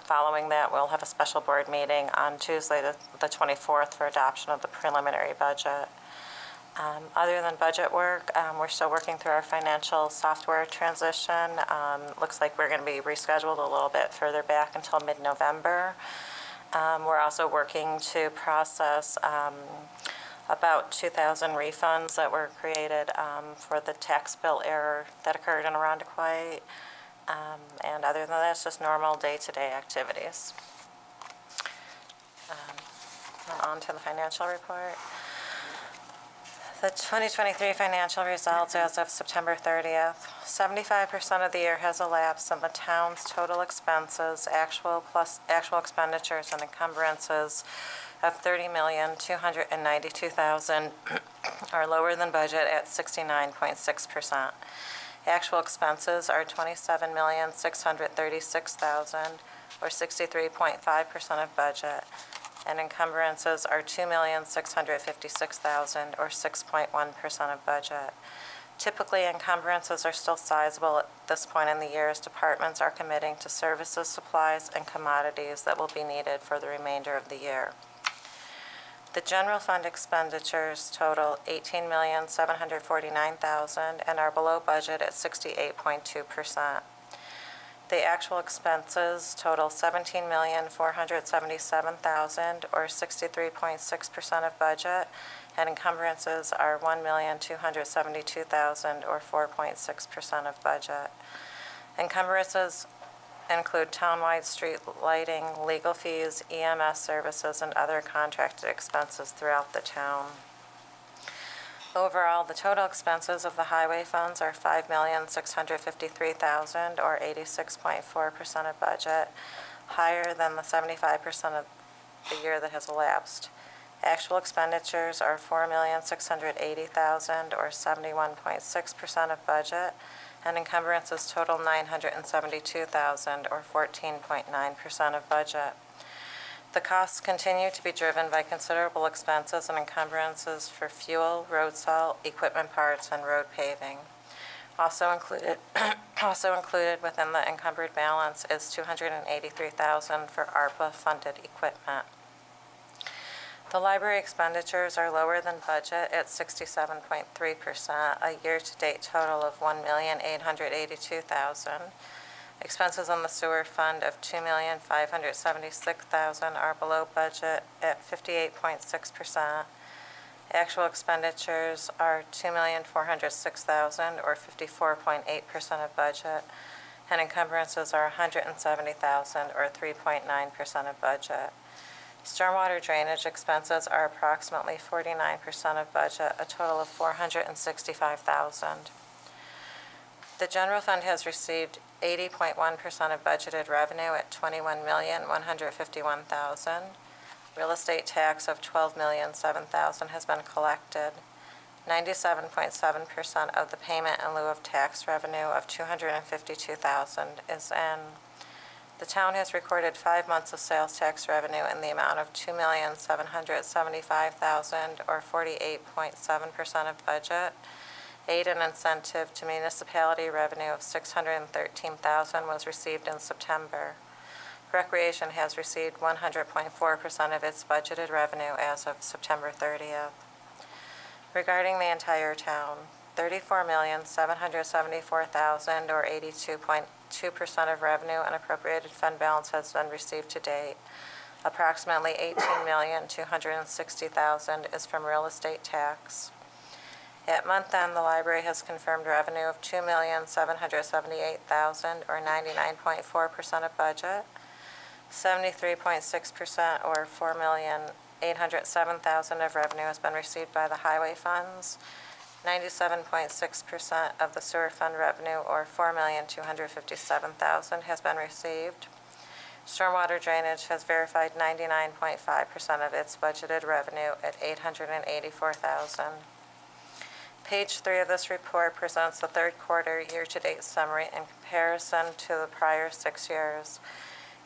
following that, we'll have a special board meeting on Tuesday, the 24th, for adoption of the preliminary budget. Other than budget work, we're still working through our financial software transition. Looks like we're going to be rescheduled a little bit further back until mid-November. We're also working to process about 2,000 refunds that were created for the tax bill error that occurred in Irondequoit. And other than that, it's just normal day-to-day activities. And on to the financial report. The 2023 financial results as of September 30th. 75% of the year has elapsed, and the town's total expenses, actual expenditures and encumbrances of $30,292,000 are lower than budget at 69.6%. Actual expenses are $27,636,000, or 63.5% of budget, and encumbrances are $2,656,000, or 6.1% of budget. Typically, encumbrances are still sizable at this point in the year as departments are committing to services, supplies, and commodities that will be needed for the remainder of the year. The general fund expenditures total $18,749,000 and are below budget at 68.2%. The actual expenses total $17,477,000, or 63.6% of budget, and encumbrances are $1,272,000, or 4.6% of budget. Encumbrances include townwide street lighting, legal fees, EMS services, and other contracted expenses throughout the town. Overall, the total expenses of the highway funds are $5,653,000, or 86.4% of budget, higher than the 75% of the year that has elapsed. Actual expenditures are $4,680,000, or 71.6% of budget, and encumbrances total $972,000, or 14.9% of budget. The costs continue to be driven by considerable expenses and encumbrances for fuel, road salt, equipment parts, and road paving. Also included within the encumbered balance is $283,000 for ARPA-funded equipment. The library expenditures are lower than budget at 67.3%, a year-to-date total of $1,882,000. Expenses on the sewer fund of $2,576,000 are below budget at 58.6%. Actual expenditures are $2,406,000, or 54.8% of budget, and encumbrances are $170,000, or 3.9% of budget. Stormwater drainage expenses are approximately 49% of budget, a total of $465,000. The general fund has received 80.1% of budgeted revenue at $21,151,000. Real estate tax of $12,007,000 has been collected. 97.7% of the payment in lieu of tax revenue of $252,000 is in. The town has recorded 5 months of sales tax revenue in the amount of $2,775,000, or 48.7% of budget. Aid and incentive to municipality revenue of $613,000 was received in September. Recreation has received 100.4% of its budgeted revenue as of September 30th. Regarding the entire town, $34,774,000, or 82.2% of revenue and appropriated fund balance has been received to date. Approximately $18,260,000 is from real estate tax. At month end, the library has confirmed revenue of $2,778,000, or 99.4% of budget. 73.6%, or $4,807,000 of revenue has been received by the highway funds. 97.6% of the sewer fund revenue, or $4,257,000, has been received. Stormwater drainage has verified 99.5% of its budgeted revenue at $884,000. Page 3 of this report presents the third quarter year-to-date summary in comparison to the prior 6 years.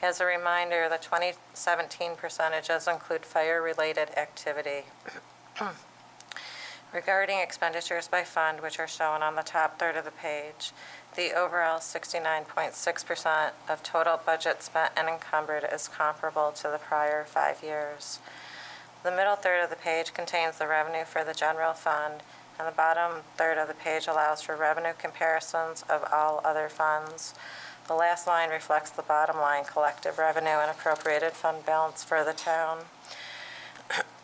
As a reminder, the 2017 percentages include fire-related activity. Regarding expenditures by fund, which are shown on the top third of the page, the overall 69.6% of total budget spent and encumbered is comparable to the prior 5 years. The middle third of the page contains the revenue for the general fund, and the bottom third of the page allows for revenue comparisons of all other funds. The last line reflects the bottom line collective revenue and appropriated fund balance for the town.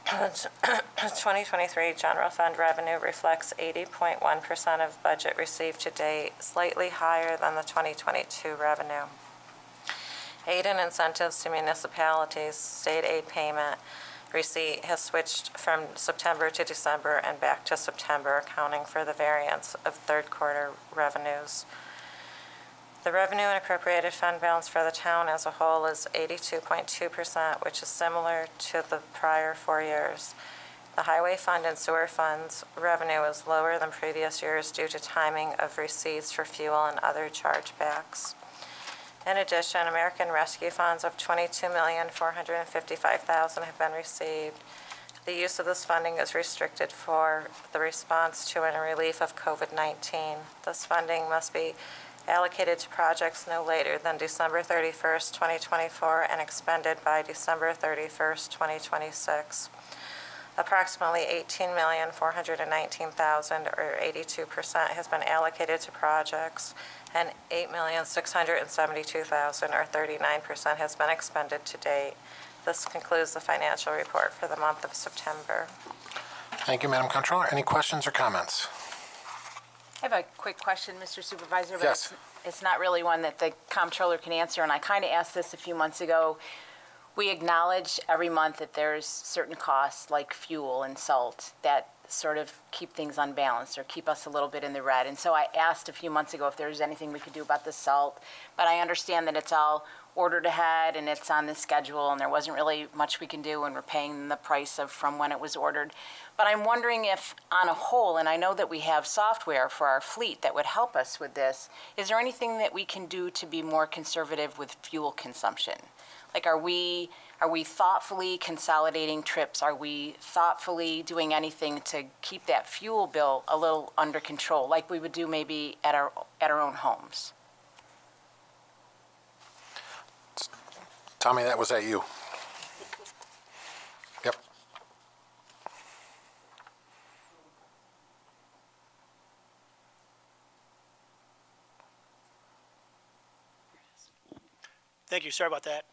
2023 general fund revenue reflects 80.1% of budget received to date, slightly higher than the 2022 revenue. Aid and incentives to municipalities, state aid payment, receipt has switched from September to December and back to September, accounting for the variance of third quarter revenues. The revenue and appropriated fund balance for the town as a whole is 82.2%, which is similar to the prior 4 years. The highway fund and sewer funds revenue is lower than previous years due to timing of receipts for fuel and other chargebacks. In addition, American Rescue Funds of $22,455,000 have been received. The use of this funding is restricted for the response to and relief of COVID-19. This funding must be allocated to projects no later than December 31st, 2024, and expended by December 31st, 2026. Approximately $18,419,000, or 82%, has been allocated to projects, and $8,672,000, or 39%, has been expended to date. This concludes the financial report for the month of September. Thank you, Madam Comptroller. Any questions or comments? I have a quick question, Mr. Supervisor, but Yes. it's not really one that the comptroller can answer, and I kind of asked this a few months ago. We acknowledge every month that there's certain costs like fuel and salt that sort of keep things unbalanced or keep us a little bit in the red. And so I asked a few months ago if there was anything we could do about the salt, but I understand that it's all ordered ahead and it's on the schedule and there wasn't really much we can do and we're paying the price of from when it was ordered. But I'm wondering if on a whole, and I know that we have software for our fleet that would help us with this, is there anything that we can do to be more conservative with fuel consumption? Like, are we thoughtfully consolidating trips? Are we thoughtfully doing anything to keep that fuel bill a little under control, like we would do maybe at our own homes? Tommy, that was at you. Yep. Thank you, sorry about that.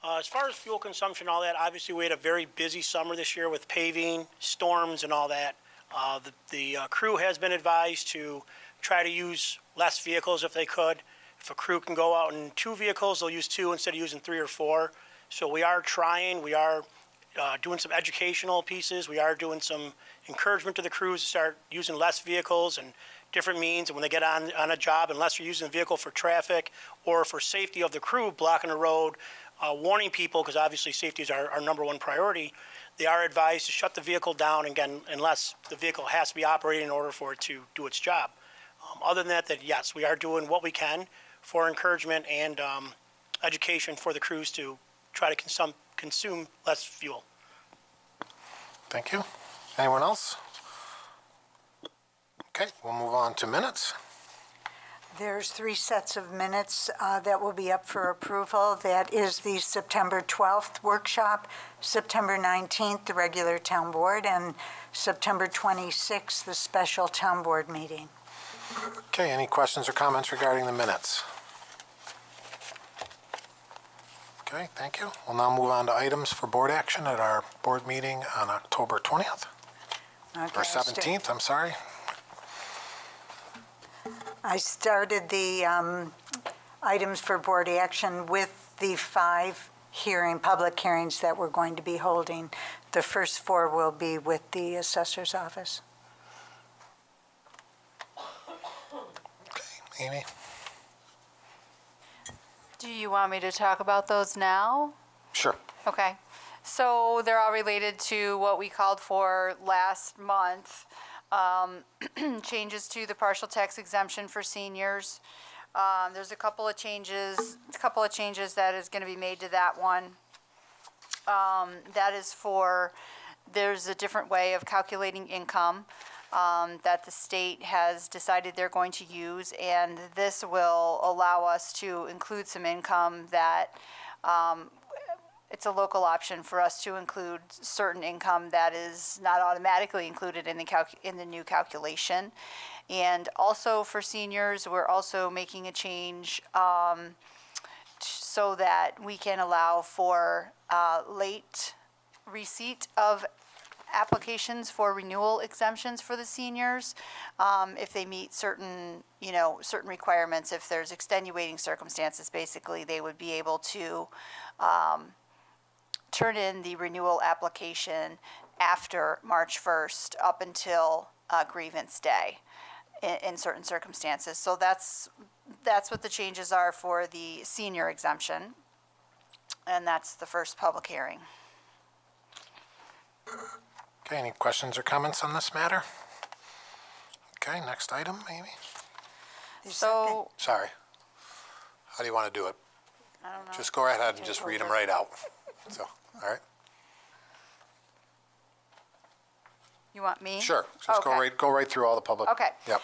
As far as fuel consumption, all that, obviously we had a very busy summer this year with paving, storms, and all that. The crew has been advised to try to use less vehicles if they could. If a crew can go out in 2 vehicles, they'll use 2 instead of using 3 or 4. So we are trying, we are doing some educational pieces. We are doing some encouragement to the crews to start using less vehicles and different means. And when they get on a job, unless you're using a vehicle for traffic or for safety of the crew blocking the road, warning people, because obviously safety is our number one priority, they are advised to shut the vehicle down, again, unless the vehicle has to be operating in order for it to do its job. Other than that, yes, we are doing what we can for encouragement and education for the crews to try to consume less fuel. Thank you. Anyone else? Okay, we'll move on to minutes. There's 3 sets of minutes that will be up for approval. That is the September 12th workshop, September 19th, the regular town board, and September 26th, the special town board meeting. Okay, any questions or comments regarding the minutes? Okay, thank you. We'll now move on to items for board action at our board meeting on October 20th, Okay, or 17th, I'm sorry. I started the items for board action with the 5 public hearings that we're going to be holding. The first 4 will be with the assessor's office. Okay, Amy? Do you want me to talk about those now? Sure. Okay. So they're all related to what we called for last month. Changes to the partial tax exemption for seniors. There's a couple of changes that is going to be made to that one. That is there's a different way of calculating income that the state has decided they're going to use, and this will allow us to include some income that it's a local option for us to include certain income that is not automatically included in the new calculation. And also for seniors, we're also making a change so that we can allow for late receipt of applications for renewal exemptions for the seniors if they meet certain requirements. If there's extenuating circumstances, basically, they would be able to turn in the renewal application after March 1st up until grievance day in certain circumstances. So that's what the changes are for the senior exemption. And that's the first public hearing. Okay, any questions or comments on this matter? Okay, next item, Amy? So, Sorry. How do you want to do it? I don't know. Just go right ahead and just read them right out. So, all right? You want me? Sure, just Okay. go right through all the public. Okay. Yep.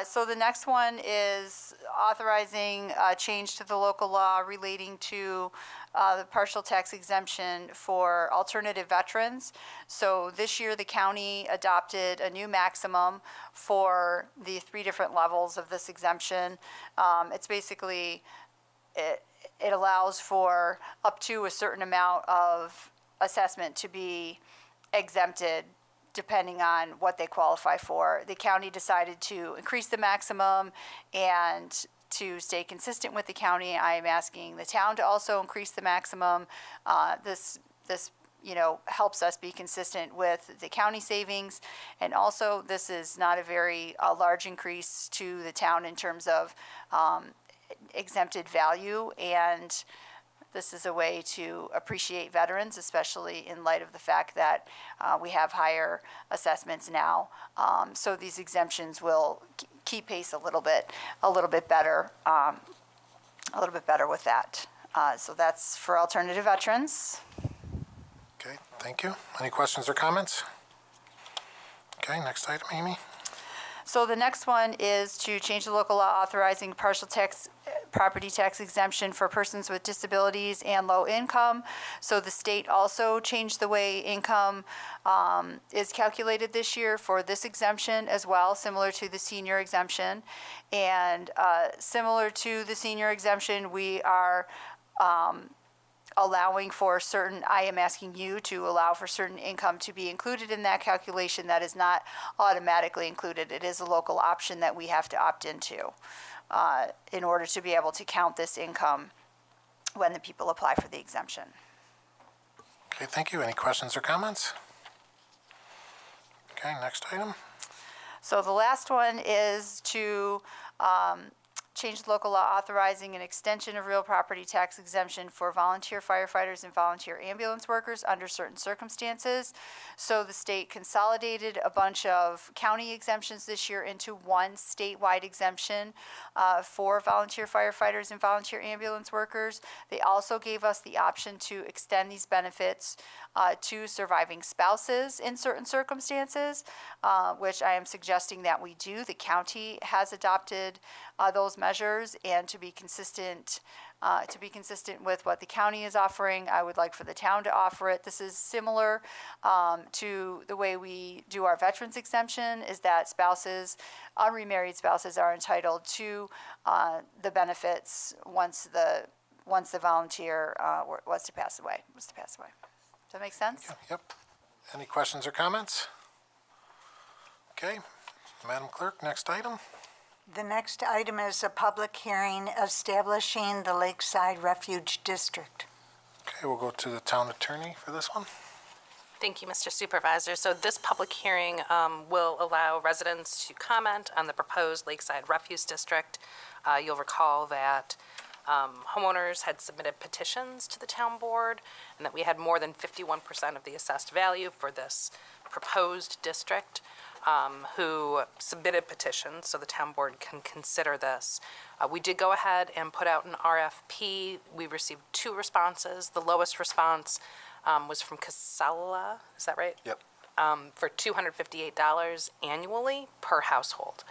So the next one is authorizing a change to the local law relating to the partial tax exemption for alternative veterans. So this year, the county adopted a new maximum for the 3 different levels of this exemption. It's basically, it allows for up to a certain amount of assessment to be exempted depending on what they qualify for. The county decided to increase the maximum, and to stay consistent with the county, I am asking the town to also increase the maximum. This helps us be consistent with the county savings. And also, this is not a very large increase to the town in terms of exempted value, and this is a way to appreciate veterans, especially in light of the fact that we have higher assessments now. So these exemptions will keep pace a little bit better with that. So that's for alternative veterans. Okay, thank you. Any questions or comments? Okay, next item, Amy? So the next one is to change the local law authorizing partial property tax exemption for persons with disabilities and low income. So the state also changed the way income is calculated this year for this exemption as well, similar to the senior exemption. And similar to the senior exemption, we are allowing for certain, I am asking you to allow for certain income to be included in that calculation that is not automatically included. It is a local option that we have to opt into in order to be able to count this income when the people apply for the exemption. Okay, thank you. Any questions or comments? Okay, next item. So the last one is to change the local law authorizing an extension of real property tax exemption for volunteer firefighters and volunteer ambulance workers under certain circumstances. So the state consolidated a bunch of county exemptions this year into one statewide exemption for volunteer firefighters and volunteer ambulance workers. They also gave us the option to extend these benefits to surviving spouses in certain circumstances, which I am suggesting that we do. The county has adopted those measures, and to be consistent with what the county is offering, I would like for the town to offer it. This is similar to the way we do our veterans exemption, is that spouses, unremarried spouses, are entitled to the benefits once the volunteer was to pass away. Does that make sense? Yep. Any questions or comments? Okay, Madam Clerk, next item. The next item is a public hearing establishing the Lakeside Refuge District. Okay, we'll go to the town attorney for this one. Thank you, Mr. Supervisor. So this public hearing will allow residents to comment on the proposed Lakeside Refuge District. You'll recall that homeowners had submitted petitions to the town board, and that we had more than 51% of the assessed value for this proposed district who submitted petitions, so the town board can consider this. We did go ahead and put out an RFP. We received 2 responses. The lowest response was from Casella, is that right? Yep. For $258 annually per household.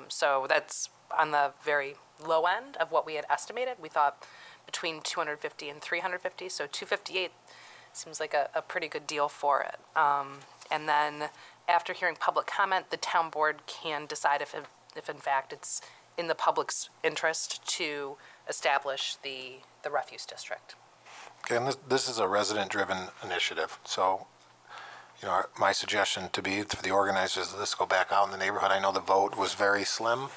So that's on the very low end of what we had estimated. We thought between $250 and $350, so $258 seems like a pretty good deal for it. And then after hearing public comment, the town board can decide if in fact it's in the public's interest to establish the refuse district. Okay, and this is a resident-driven initiative, so, my suggestion to be for the organizers of this, go back out in the neighborhood. I know the vote was very slim,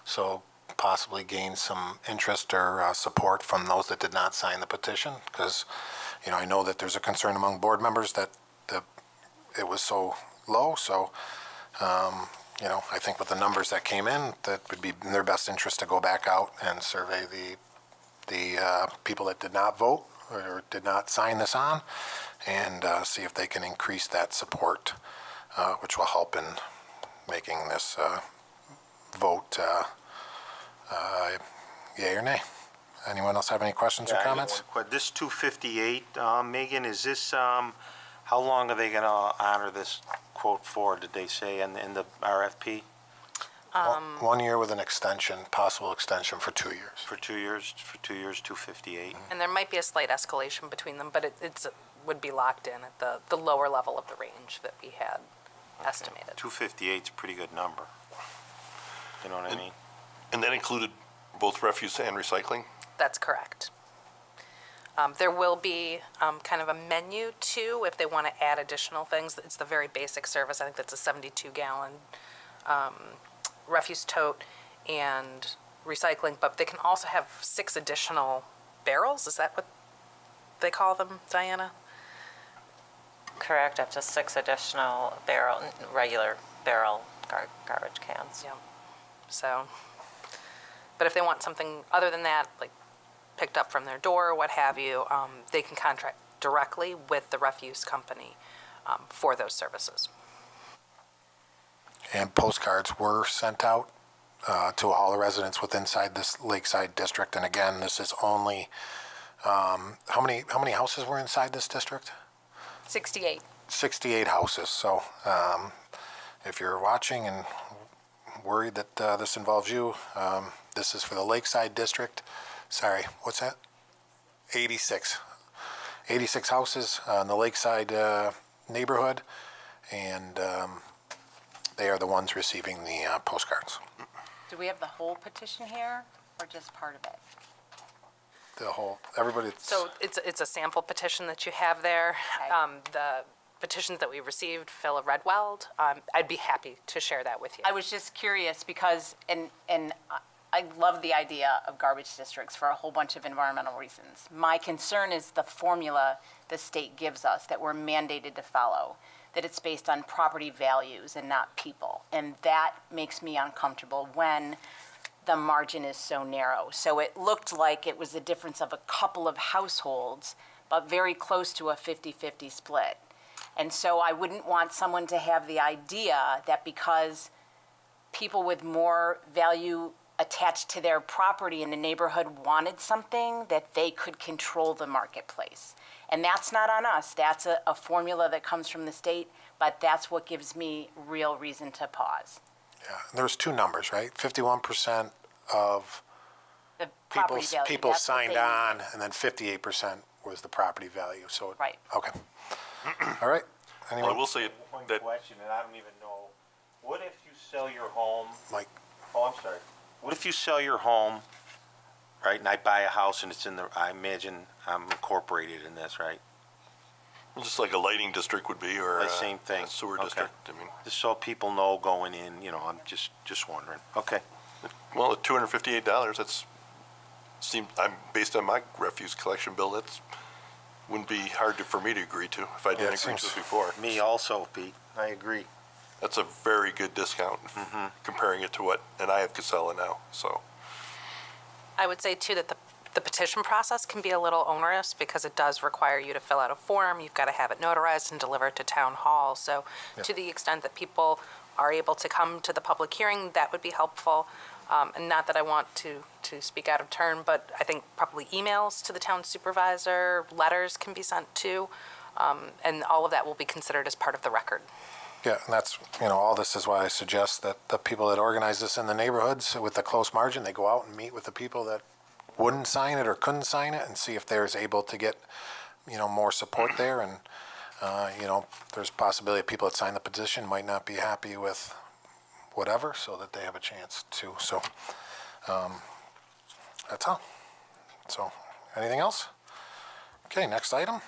so possibly gain some interest or support from those that did not sign the petition, because, I know that there's a concern among board members that it was so low, so, I think with the numbers that came in, that would be in their best interest to go back out and survey the people that did not vote or did not sign this on, and see if they can increase that support, which will help in making this vote yea or nay. Anyone else have any questions or comments? This 258, Megan, is this, how long are they gonna honor this quote for, did they say in the RFP? 1 year with an extension, possible extension for 2 years. For 2 years, 258. And there might be a slight escalation between them, but it would be locked in at the lower level of the range that we had estimated. 258 is a pretty good number. You know what I mean? And that included both refuse and recycling? That's correct. There will be kind of a menu too, if they want to add additional things. It's the very basic service. I think that's a 72-gallon refuse tote and recycling, but they can also have 6 additional barrels. Is that what they call them, Diana? Correct, up to 6 additional regular barrel garbage cans. Yeah. So, but if they want something other than that, like picked up from their door or what have you, they can contract directly with the refuse company for those services. And postcards were sent out to all the residents within inside this Lakeside district. And again, this is only, how many houses were inside this district? 68. 68 houses. So if you're watching and worried that this involves you, this is for the Lakeside district. Sorry, what's that? 86. 86 houses in the Lakeside neighborhood, and they are the ones receiving the postcards. Do we have the whole petition here, or just part of it? The whole, everybody. So it's a sample petition that you have there. Okay. The petitions that we received, Phil Redweld, I'd be happy to share that with you. I was just curious because, and I love the idea of garbage districts for a whole bunch of environmental reasons. My concern is the formula the state gives us that we're mandated to follow, that it's based on property values and not people. And that makes me uncomfortable when the margin is so narrow. So it looked like it was a difference of a couple of households, but very close to a 50-50 split. And so I wouldn't want someone to have the idea that because people with more value attached to their property in the neighborhood wanted something, that they could control the marketplace. And that's not on us. That's a formula that comes from the state, but that's what gives me real reason to pause. Yeah, there's 2 numbers, right? 51% of The property value. people that's what signed they on, needed. and then 58% was the property value. So Right. Okay. All right. Well, Anyone? I will say One that question, and I don't even know, what if you sell your home? Mike. Oh, I'm sorry. What if you sell your home, right, and I buy a house and it's in the, I imagine I'm incorporated in this, right? just like a lighting district would be, or The same thing. a sewer Okay. district. I mean, Just so people know going in, I'm just wondering. Okay. well, at $258, I'm based on my refuse collection bill. Wouldn't be hard for me to agree to if I didn't agree to it before. Me also, Pete. I agree. That's a very good discount comparing it to what, and I have Casella now, so. I would say too that the petition process can be a little onerous because it does require you to fill out a form. You've got to have it notarized and delivered to town hall. So to the extent that people are able to come to the public hearing, that would be helpful. And not that I want to speak out of turn, but I think probably emails to the town supervisor, letters can be sent too. And all of that will be considered as part of the record. Yeah, and that's, all this is why I suggest that the people that organize this in the neighborhoods with the close margin, they go out and meet with the people that wouldn't sign it or couldn't sign it and see if they're able to get, more support there. And, there's a possibility of people that sign the petition might not be happy with whatever, so that they have a chance to. So that's all. So anything else? Okay, next item.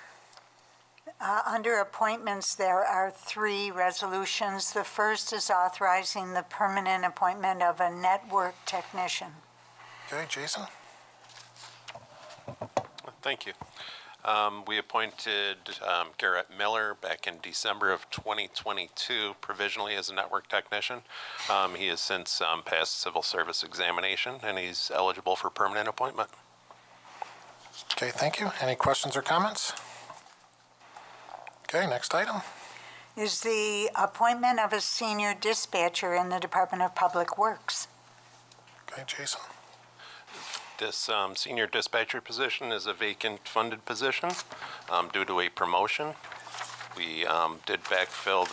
Under appointments, there are 3 resolutions. The first is authorizing the permanent appointment of a network technician. Okay, Jason? Thank you. We appointed Garrett Miller back in December of 2022 provisionally as a network technician. He has since passed civil service examination, and he's eligible for permanent appointment. Okay, thank you. Any questions or comments? Okay, next item. Is the appointment of a senior dispatcher in the Department of Public Works. Okay, Jason? This senior dispatcher position is a vacant funded position due to a promotion. We did backfill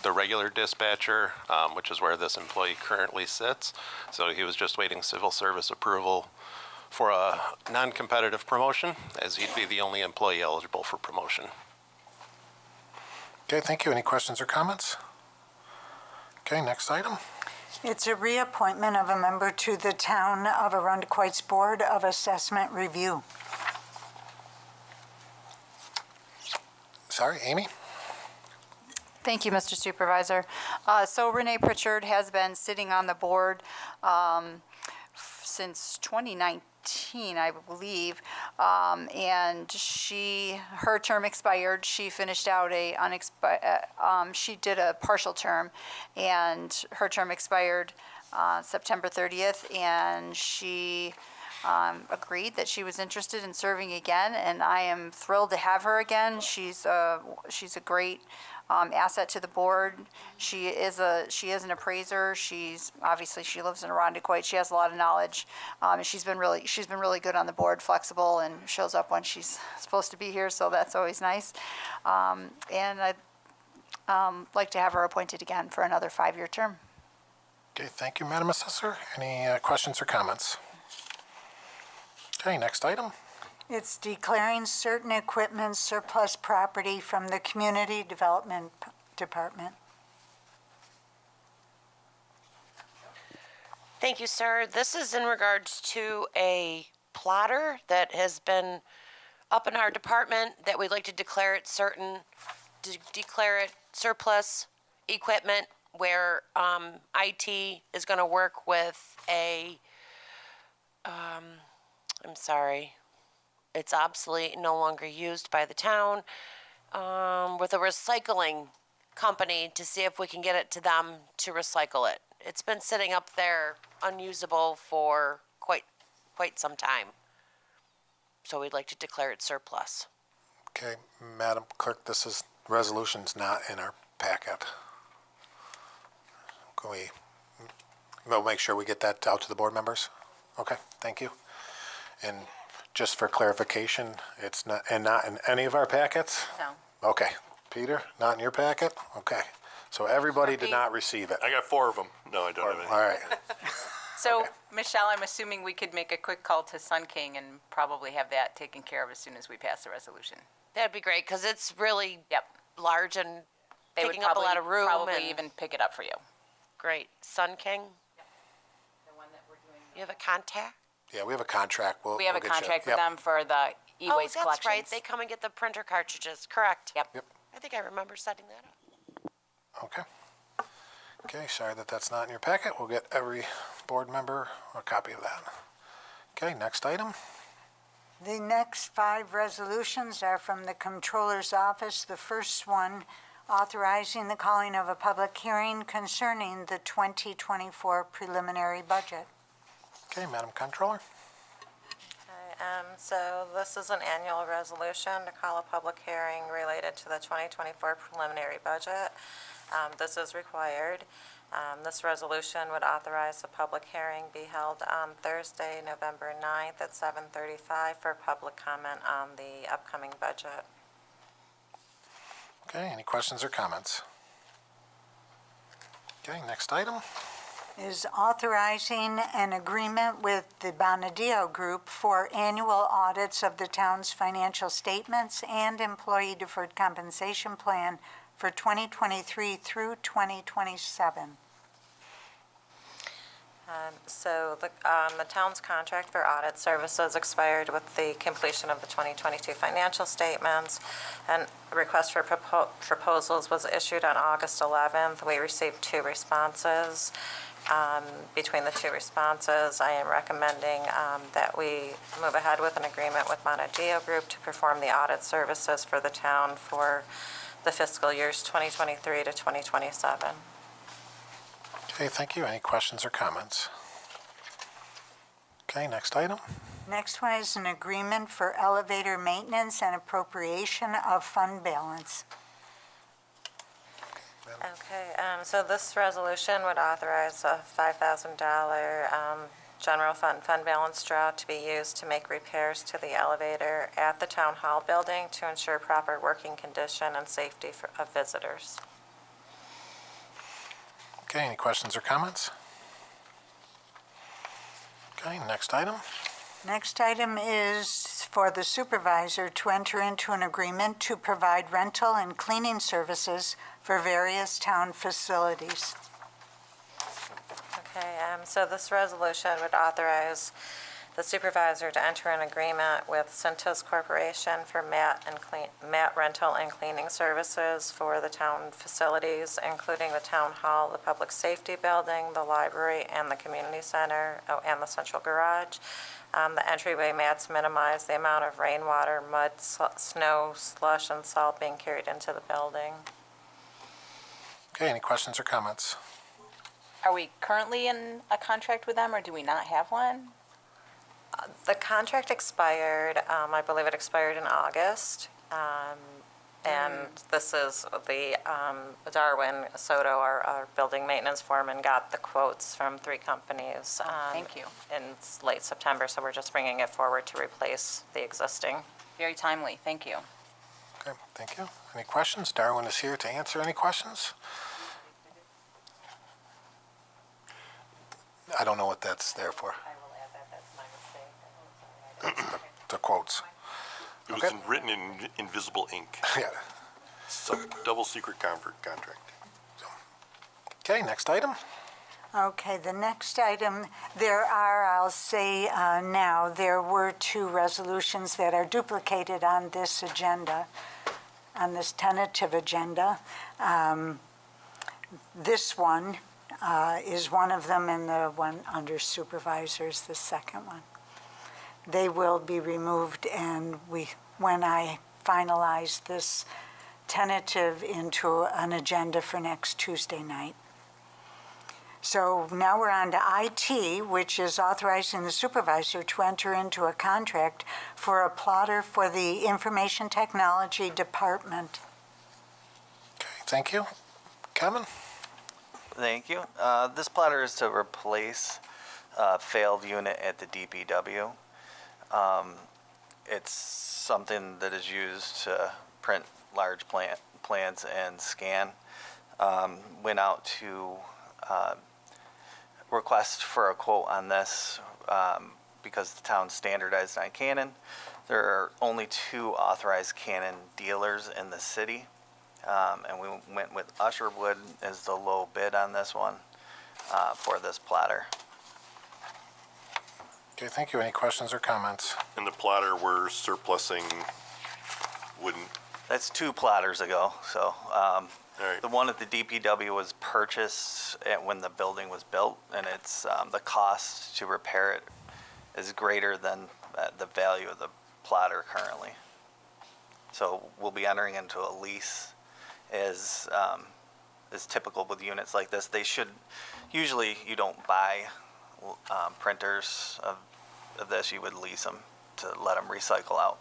the regular dispatcher, which is where this employee currently sits. So he was just waiting civil service approval for a non-competitive promotion, as he'd be the only employee eligible for promotion. Okay, thank you. Any questions or comments? Okay, next item. It's a reappointment of a member to the Town of Irondequoit's Board of Assessment Review. Sorry, Amy? Thank you, Mr. Supervisor. So Renee Pritchard has been sitting on the board since 2019, I believe, and her term expired. She finished out she did a partial term, and her term expired September 30th, and she agreed that she was interested in serving again, and I am thrilled to have her again. She's a great asset to the board. She is an appraiser. She lives in Irondequoit. She has a lot of knowledge. And she's been really good on the board, flexible, and shows up when she's supposed to be here, so that's always nice. And I'd like to have her appointed again for another 5-year term. Okay, thank you, Madam Assessor. Any questions or comments? Okay, next item. It's declaring certain equipment surplus property from the Community Development Department. Thank you, sir. This is in regards to a plotter that has been up in our department that we'd like to declare it surplus equipment, where IT is going to work with I'm sorry, it's obsolete, no longer used by the town, with a recycling company to see if we can get it to them to recycle it. It's been sitting up there unusable for quite some time. So we'd like to declare it surplus. Okay, Madam Clerk, resolution's not in our packet. We'll make sure we get that out to the board members? Okay, thank you. And just for clarification, it's not in any of our packets? No. Okay. Peter, not in your packet? Okay. So everybody did not receive it. I got 4 of them. No, I don't have any. All right. So, Michelle, I'm assuming we could make a quick call to Sun King and probably have that taken care of as soon as we pass the resolution. That'd be great, because it's really large and They would taking up a lot of room. probably and even pick it up for you. Great. Sun King? The one that we're doing. You have a contact? Yeah, we have a contract. We have a contract with them for the e-waste oh, that's collections. right. They come and get the printer cartridges. Correct. Yep. I think I remember setting that up. Okay. Okay, sorry that's not in your packet. We'll get every board member a copy of that. Okay, next item. The next 5 resolutions are from the Comptroller's Office. The first one, authorizing the calling of a public hearing concerning the 2024 preliminary budget. Okay, Madam Comptroller. So this is an annual resolution to call a public hearing related to the 2024 preliminary budget. This is required. This resolution would authorize the public hearing be held on Thursday, November 9th at 7:35 for public comment on the upcoming budget. Okay, any questions or comments? Okay, next item. Is authorizing an agreement with the Bonadio Group for annual audits of the town's financial statements and employee deferred compensation plan for 2023 through 2027. So the town's contract for audit services expired with the completion of the 2022 financial statements, and a request for proposals was issued on August 11th. We received 2 responses, Between the two responses, I am recommending that we move ahead with an agreement with Monadeo Group to perform the audit services for the town for the fiscal years 2023 to 2027. Okay, thank you. Any questions or comments? Okay, next item. Next one is an agreement for elevator maintenance and appropriation of fund balance. Okay, so this resolution would authorize a $5,000 general fund balance draw to be used to make repairs to the elevator at the town hall building to ensure proper working condition and safety of visitors. Okay, any questions or comments? Okay, next item. Next item is for the supervisor to enter into an agreement to provide rental and cleaning services for various town facilities. Okay, so this resolution would authorize the supervisor to enter an agreement with Cintas Corporation for mat rental and cleaning services for the town facilities, including the town hall, the public safety building, the library, and the community center, and the central garage. The entryway mats minimize the amount of rainwater, mud, snow, slush, and salt being carried into the building. Okay, any questions or comments? Are we currently in a contract with them, or do we not have one? The contract expired, I believe it expired in August. And this is the, Darwin Soto, our building maintenance foreman, got the quotes from 3 companies. Thank you. In late September, so we're just bringing it forward to replace the existing. Very timely, thank you. Okay, thank you. Any questions? Darwin is here to answer any questions. I don't know what that's there for. I will add that, that's my mistake. The quotes. It was written in invisible ink. Yeah. Double secret contract. Okay, next item. Okay, the next item, there are, I'll say now, there were 2 resolutions that are duplicated on this agenda, on this tentative agenda. This one is one of them, and the one under supervisors, the second one. They will be removed, and when I finalize this tentative into an agenda for next Tuesday night. So now we're on to IT, which is authorizing the supervisor to enter into a contract for a plotter for the Information Technology Department. Okay, thank you. Kevin? Thank you. This plotter is to replace a failed unit at the DPW. It's something that is used to print large plans and scan. Went out to request for a quote on this because the town standardized on Canon. There are only 2 authorized Canon dealers in the city, and we went with Usherwood as the low bid on this one for this plotter. Okay, thank you. Any questions or comments? And the plotter we're surplusing wouldn't. That's 2 plotters ago, so Right. the one at the DPW was purchased when the building was built, and it's the cost to repair it is greater than the value of the plotter currently. So we'll be entering into a lease, as is typical with units like this. They should usually you don't buy printers of this. You would lease them to let them recycle out.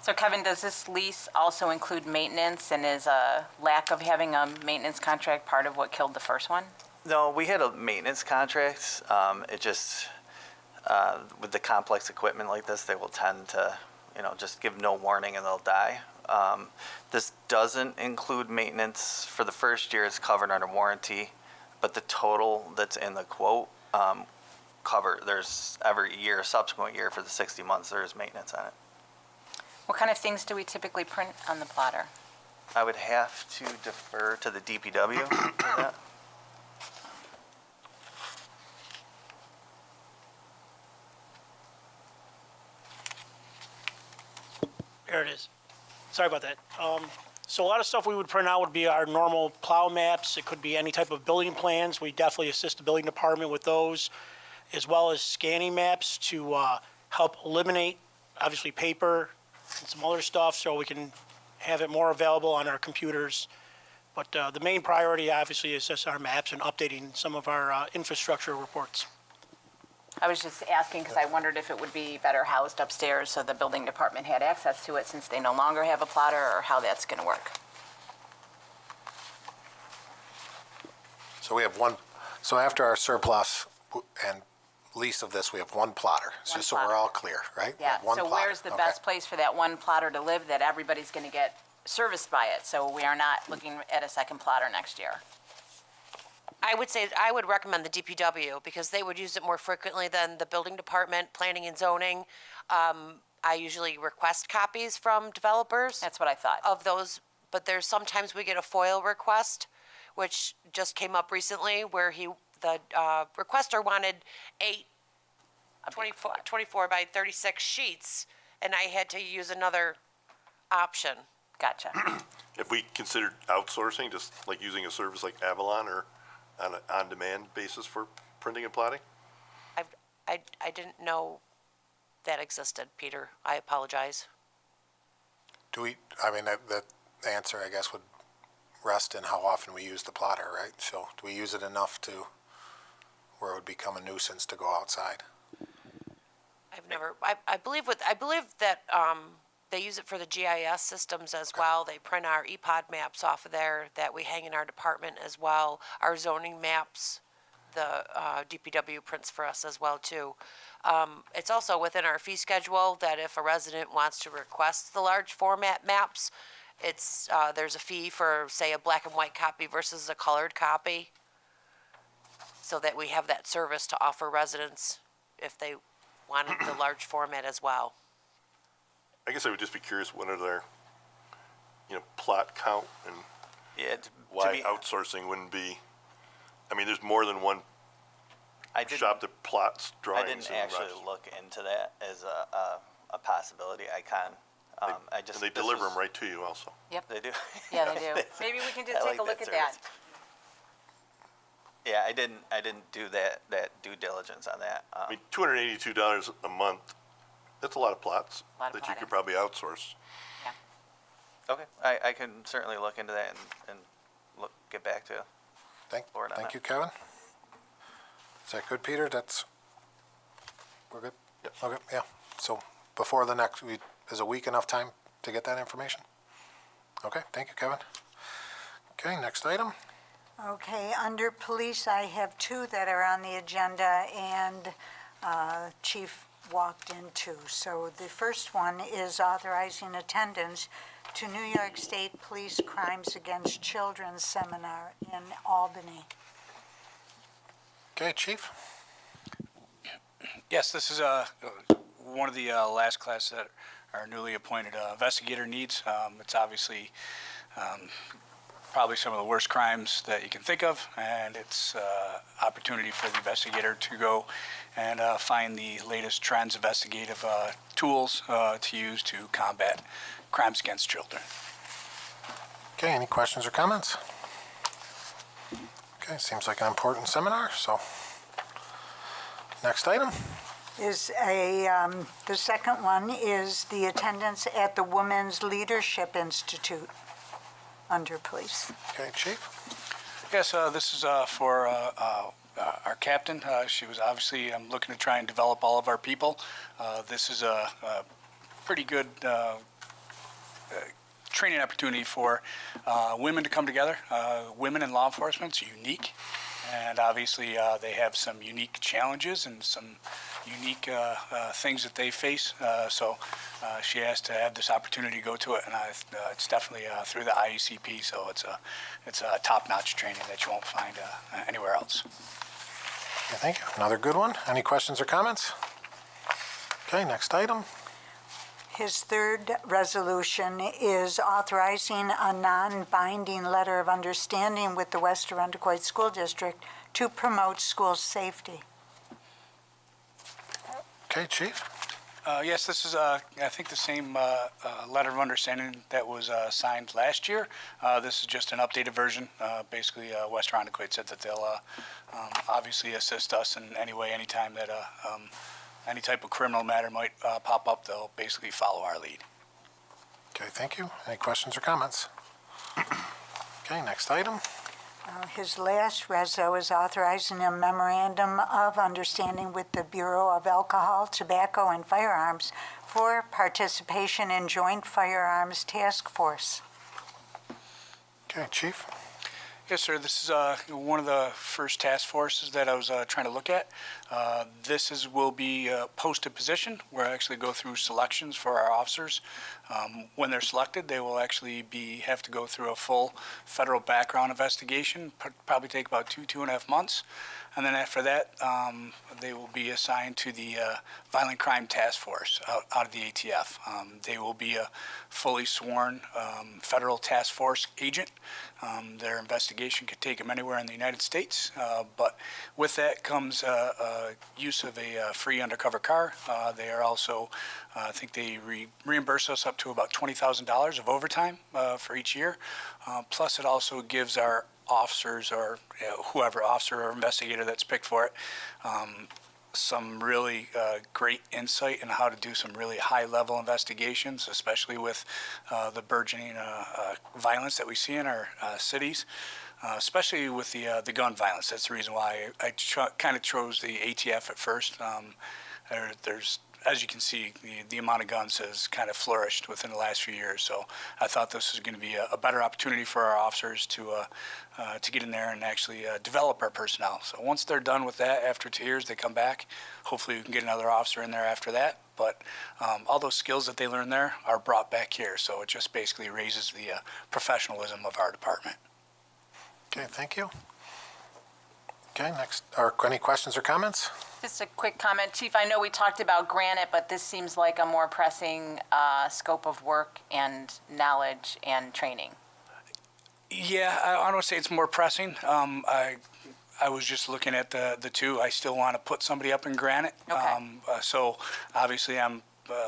So Kevin, does this lease also include maintenance, and is a lack of having a maintenance contract part of what killed the first one? No, we had a maintenance contract. It just, with the complex equipment like this, they will tend to, just give no warning and they'll die. This doesn't include maintenance. For the first year, it's covered under warranty, but the total that's in the quote there's every year, subsequent year for the 60 months, there is maintenance on it. What kind of things do we typically print on the plotter? I would have to defer to the DPW for that. There it is. Sorry about that. So a lot of stuff we would print out would be our normal plow maps. It could be any type of building plans. We definitely assist the building department with those, as well as scanning maps to help eliminate, obviously, paper and some other stuff so we can have it more available on our computers. But the main priority, obviously, is just our maps and updating some of our infrastructure reports. I was just asking because I wondered if it would be better housed upstairs so the building department had access to it since they no longer have a plotter, or how that's going to work. So we have one, so after our surplus and lease of this, we have one plotter. It's One just so we're plotter. all clear, right? We Yeah, have one so plotter. where's the Okay. best place for that one plotter to live that everybody's going to get serviced by it? So we are not looking at a second plotter next year. I would say, I would recommend the DPW because they would use it more frequently than the building department, planning and zoning. I usually request copies from developers That's what I thought. of those, but there's sometimes we get a FOIL request, which just came up recently where the requester wanted 24 by 36 sheets, and I had to use another option. Gotcha. If we considered outsourcing, just like using a service like Avalon or on an on-demand basis for printing and plotting? I didn't know that existed, Peter. I apologize. Do we, I mean, the answer, I guess, would rest in how often we use the plotter, right? So do we use it enough to where it would become a nuisance to go outside? I believe that they use it for the GIS systems as well. They print our EPOD maps off of there that we hang in our department as well. Our zoning maps, the DPW prints for us as well too. It's also within our fee schedule that if a resident wants to request the large format maps, it's there's a fee for, say, a black and white copy versus a colored copy, so that we have that service to offer residents if they wanted the large format as well. I guess I would just be curious, what are their, plot count and why outsourcing wouldn't be, I mean, there's more than one shop that plots drawings. I didn't and actually writes. look into that as a possibility. I can. I just And they this deliver was- them right to you also. Yep. They do. Yeah, they do. Maybe we can just I take a like look that at that. service. Yeah, I didn't do that due diligence on that. I mean, $282 a month, that's a lot of plots Lot of that you plotting. could probably outsource. Okay, I can certainly look into that and get back to Lord on Thank that. you, Kevin. Is that good, Peter? We're good? Yep. Okay, yeah. So before the next, is a week enough time to get that information? Okay, thank you, Kevin. Okay, next item. Okay, under police, I have two that are on the agenda, and Chief walked in too. So the first one is authorizing attendance to New York State Police Crimes Against Children Seminar in Albany. Okay, Chief? Yes, this is one of the last classes that our newly appointed investigator needs. It's obviously probably some of the worst crimes that you can think of, and it's opportunity for the investigator to go and find the latest trends, investigative tools to use to combat crimes against children. Okay, any questions or comments? Okay, seems like an important seminar, so next item. Is the second one is the attendance at the Women's Leadership Institute under police. Okay, Chief? Yes, this is for our captain. She was obviously looking to try and develop all of our people. This is a pretty good training opportunity for women to come together. Women in law enforcement is unique, and obviously they have some unique challenges and some unique things that they face. So she has to have this opportunity to go to it, and it's definitely through the IECP. So it's a top-notch training that you won't find anywhere else. Okay, thank you. Another good one. Any questions or comments? Okay, next item. His third resolution is authorizing a non-binding letter of understanding with the West Irondequoit School District to promote school safety. Okay, Chief? Yes, this is, I think, the same letter of understanding that was signed last year. This is just an updated version. Basically, West Irondequoit said that they'll obviously assist us in any way, anytime that any type of criminal matter might pop up, they'll basically follow our lead. Okay, thank you. Any questions or comments? Okay, next item. His last reso is authorizing a memorandum of understanding with the Bureau of Alcohol, Tobacco, and Firearms for participation in Joint Firearms Task Force. Okay, Chief. Yes, sir. This is one of the first task forces that I was trying to look at. Will be a posted position where I actually go through selections for our officers. When they're selected, they will actually have to go through a full federal background investigation, probably take about 2.5 months. And then after that, they will be assigned to the Violent Crime Task Force out of the ATF. They will be a fully sworn federal task force agent. Their investigation could take them anywhere in the United States, but with that comes use of a free undercover car. They are also, I think they reimburse us up to about $20,000 of overtime for each year. Plus, it also gives our officers or whoever officer or investigator that's picked for it some really great insight in how to do some really high-level investigations, especially with the burgeoning violence that we see in our cities, especially with the gun violence. That's the reason why I kind of chose the ATF at first. There's, as you can see, the amount of guns has kind of flourished within the last few years. So I thought this was going to be a better opportunity for our officers to get in there and actually develop our personnel. So once they're done with that, after 2 years, they come back. Hopefully we can get another officer in there after that. But all those skills that they learn there are brought back here. So it just basically raises the professionalism of our department. Okay, thank you. Okay, next, any questions or comments? Just a quick comment. Chief, I know we talked about granite, but this seems like a more pressing scope of work and knowledge and training. Yeah, I don't want to say it's more pressing. I was just looking at the two. I still want to put somebody up in granite. Okay. So obviously I'm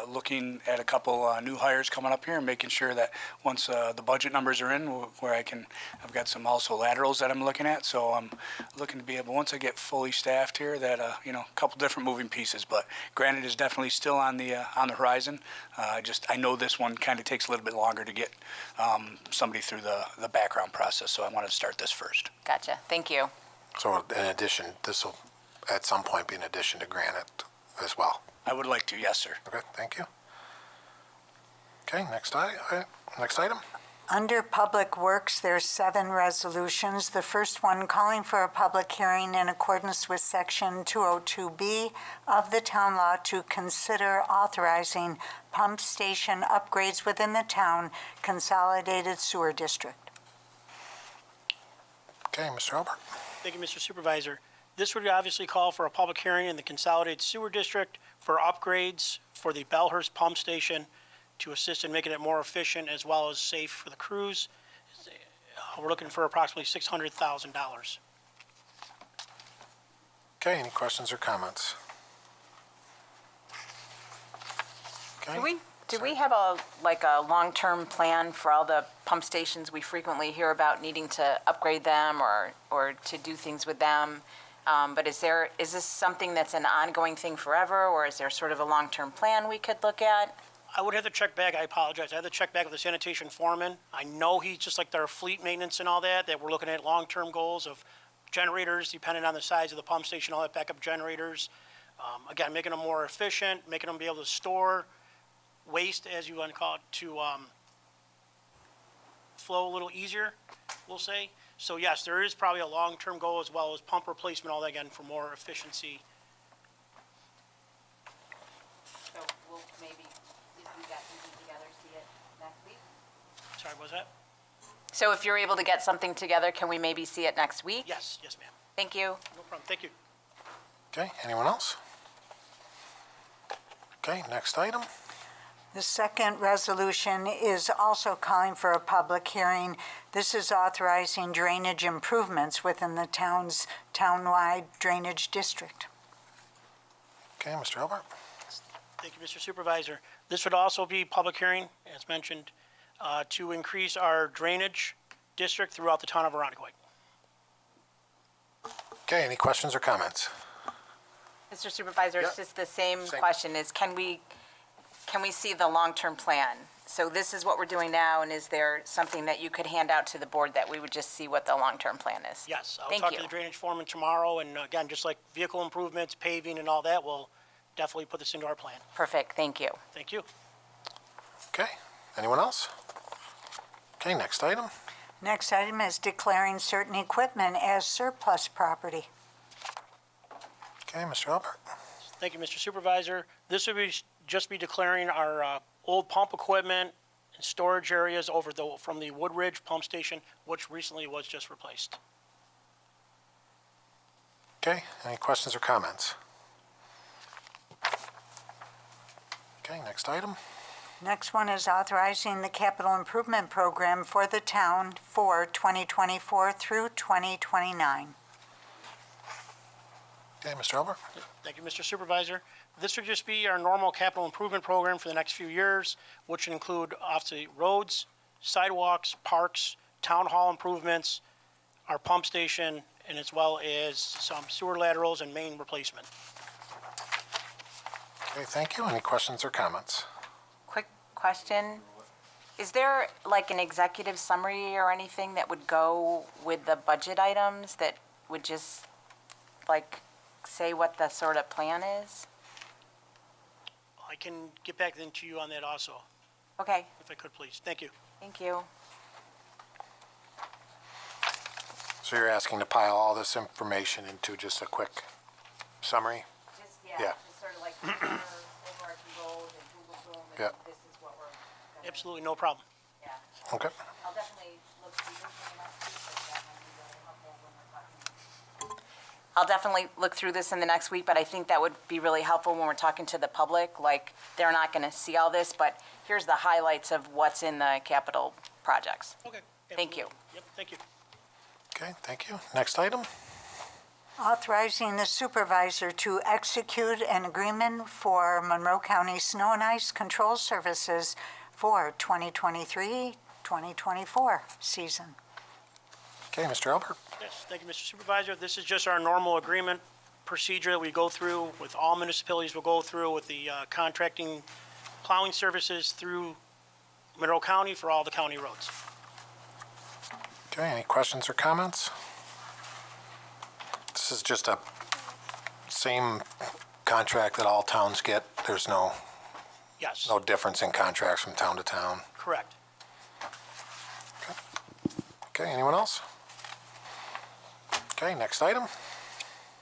looking at a couple new hires coming up here and making sure that once the budget numbers are in, where I've got some also laterals that I'm looking at. So I'm looking to be able, once I get fully staffed here, that a couple different moving pieces. But granite is definitely still on the horizon. I know this one kind of takes a little bit longer to get somebody through the background process. So I wanted to start this first. Gotcha. Thank you. So in addition, this will at some point be in addition to granite as well. I would like to, yes, sir. Okay, thank you. Okay, next item. Under Public Works, there's 7 resolutions. The first one calling for a public hearing in accordance with Section 202B of the town law to consider authorizing pump station upgrades within the town consolidated sewer district. Okay, Mr. Albert. Thank you, Mr. Supervisor. This would obviously call for a public hearing in the Consolidated Sewer District for upgrades for the Bellhurst Pump Station to assist in making it more efficient as well as safe for the crews. We're looking for approximately $600,000. Okay, any questions or comments? Okay. Do we have a long-term plan for all the pump stations we frequently hear about needing to upgrade them or to do things with them? But is this something that's an ongoing thing forever, or is there sort of a long-term plan we could look at? I would have to check back. I apologize. I have to check back with the sanitation foreman. I know he's just like their fleet maintenance and all that we're looking at long-term goals of generators, depending on the size of the pump station, all that backup generators. Again, making them more efficient, making them be able to store waste, as you want to call it, to flow a little easier, we'll say. So yes, there is probably a long-term goal as well as pump replacement, all that again, for more efficiency. So we'll maybe, if we got something together, see it next week? Sorry, what was that? So if you're able to get something together, can we maybe see it next week? Yes, ma'am. Thank you. No problem. Thank you. Okay, anyone else? Okay, next item. The second resolution is also calling for a public hearing. This is authorizing drainage improvements within the town's townwide drainage district. Okay, Mr. Albert. Thank you, Mr. Supervisor. This would also be public hearing, as mentioned, to increase our drainage district throughout the town of Irondequoit. Okay, any questions or comments? Mr. Supervisor, it's Yep. just the same Same. question is, can we see the long-term plan? So this is what we're doing now, and is there something that you could hand out to the board that we would just see what the long-term plan is? Yes, I'll Thank talk you. to the drainage foreman tomorrow, and again, just like vehicle improvements, paving and all that, we'll definitely put this into our plan. Perfect, thank you. Thank you. Okay, anyone else? Okay, next item. Next item is declaring certain equipment as surplus property. Okay, Mr. Albert. Thank you, Mr. Supervisor. This would be, just be declaring our old pump equipment and storage areas from the Woodridge pump station, which recently was just replaced. Okay, any questions or comments? Okay, next item. Next one is authorizing the capital improvement program for the town for 2024 through 2029. Okay, Mr. Albert. Thank you, Mr. Supervisor. This would just be our normal capital improvement program for the next few years, which would include obviously roads, sidewalks, parks, town hall improvements, our pump station, and as well as some sewer laterals and main replacement. Okay, thank you. Any questions or comments? Quick question. Is there like an executive summary or anything that would go with the budget items that would just like say what the sort of plan is? I can get back then to you on that also, Okay, if I could, please. Thank you. thank you. So you're asking to pile all this information into just a quick summary? Just, Yeah. just sort of like overarching goals and who will do them, Yeah. and this is what we're gonna, Absolutely, no problem. yeah. Okay. I'll definitely look through this in the next week, but that might be really helpful when we're talking. I'll definitely look through this in the next week, but I think that would be really helpful when we're talking to the public. Like, they're not gonna see all this, but here's the highlights of what's in the capital projects. Okay. Thank you. Absolutely. Yep, thank you. Okay, thank you. Next item. Authorizing the supervisor to execute an agreement for Monroe County Snow and Ice Control Services for 2023-2024 season. Okay, Mr. Albert. Yes, thank you, Mr. Supervisor. This is just our normal agreement procedure that we go through with all municipalities. We'll go through with the contracting plowing services through Monroe County for all the county roads. Okay, any questions or comments? This is just a same contract that all towns get. There's no Yes, difference in contracts from town to town. correct. Okay, anyone else? Okay, next item.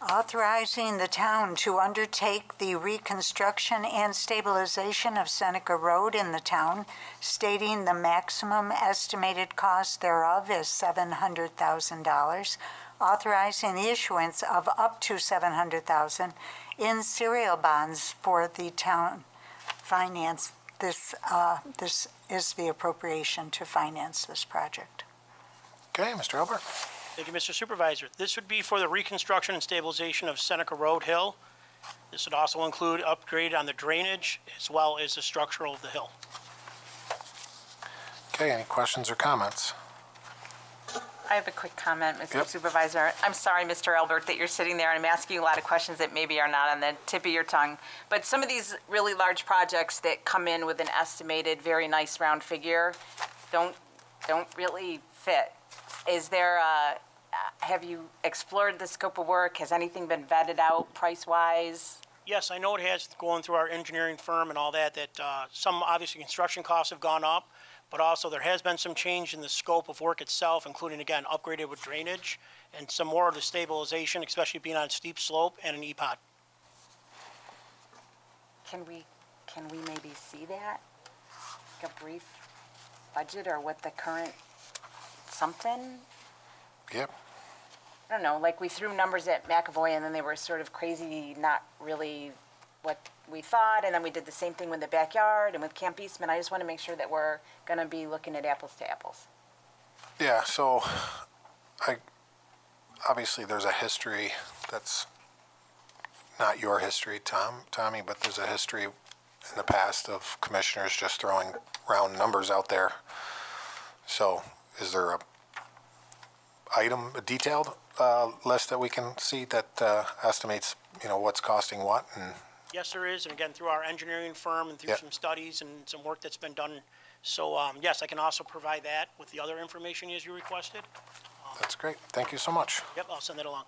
Authorizing the town to undertake the reconstruction and stabilization of Seneca Road in the town, stating the maximum estimated cost thereof is $700,000, authorizing the issuance of up to $700,000 in serial bonds for the town finance. This is the appropriation to finance this project. Okay, Mr. Albert. Thank you, Mr. Supervisor. This would be for the reconstruction and stabilization of Seneca Road Hill. This would also include upgrade on the drainage as well as the structural of the hill. Okay, any questions or comments? I have a quick comment, Mr. Yep. Supervisor. I'm sorry, Mr. Albert, that you're sitting there and I'm asking you a lot of questions that maybe are not on the tip of your tongue. But some of these really large projects that come in with an estimated, very nice round figure don't really fit. Is there have you explored the scope of work? Has anything been vetted out price-wise? Yes, I know it has, going through our engineering firm and all that some obviously construction costs have gone up, but also there has been some change in the scope of work itself, including, again, upgraded with drainage and some more of the stabilization, especially being on a steep slope and an EPOD. Can we maybe see that? Like a brief budget or what the current something? Yep. I don't know, like we threw numbers at McAvoy and then they were sort of crazy, not really what we thought, and then we did the same thing with the backyard and with Camp Eastman. I just want to make sure that we're going to be looking at apples to apples. Yeah, so obviously there's a history that's not your history, Tommy, but there's a history in the past of commissioners just throwing round numbers out there. So is there a detailed list that we can see that estimates, what's costing what? And Yes, there is, and again, through our engineering firm and through Yep. some studies and some work that's been done. So, yes, I can also provide that with the other information as you requested. that's great. Thank you so much. Yep, I'll send that along.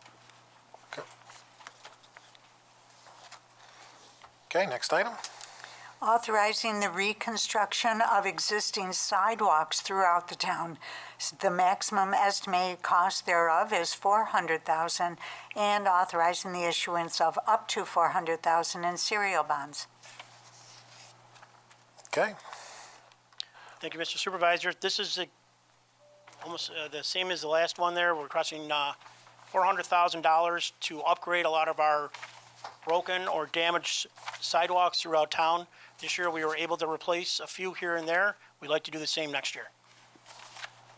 Okay, next item. Authorizing the reconstruction of existing sidewalks throughout the town. The maximum estimated cost thereof is $400,000, and authorizing the issuance of up to $400,000 in serial bonds. Okay, Thank you, Mr. Supervisor. This is almost the same as the last one there. We're requesting $400,000 to upgrade a lot of our broken or damaged sidewalks throughout town. This year, we were able to replace a few here and there. We'd like to do the same next year.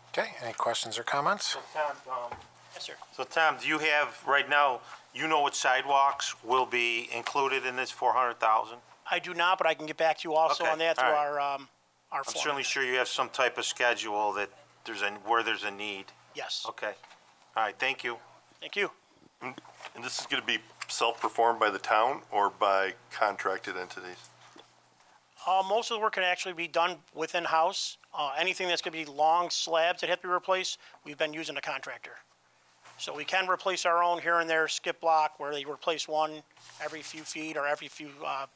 okay. Any questions or comments? Yes, sir. So Tom, do you have, right now, what sidewalks will be included in this 400,000? I do not, but I can get back to you also Okay, on that through all our I'm form. certainly sure you have some type of schedule that where there's a need. Yes. Okay. All right, thank you. Thank you. And this is going to be self-performed by the town or by contracted entities? Most of the work can actually be done within house. Anything that's going to be long slabs that have to be replaced, we've been using a contractor. So we can replace our own here and there skip block where they replace one every few feet or every few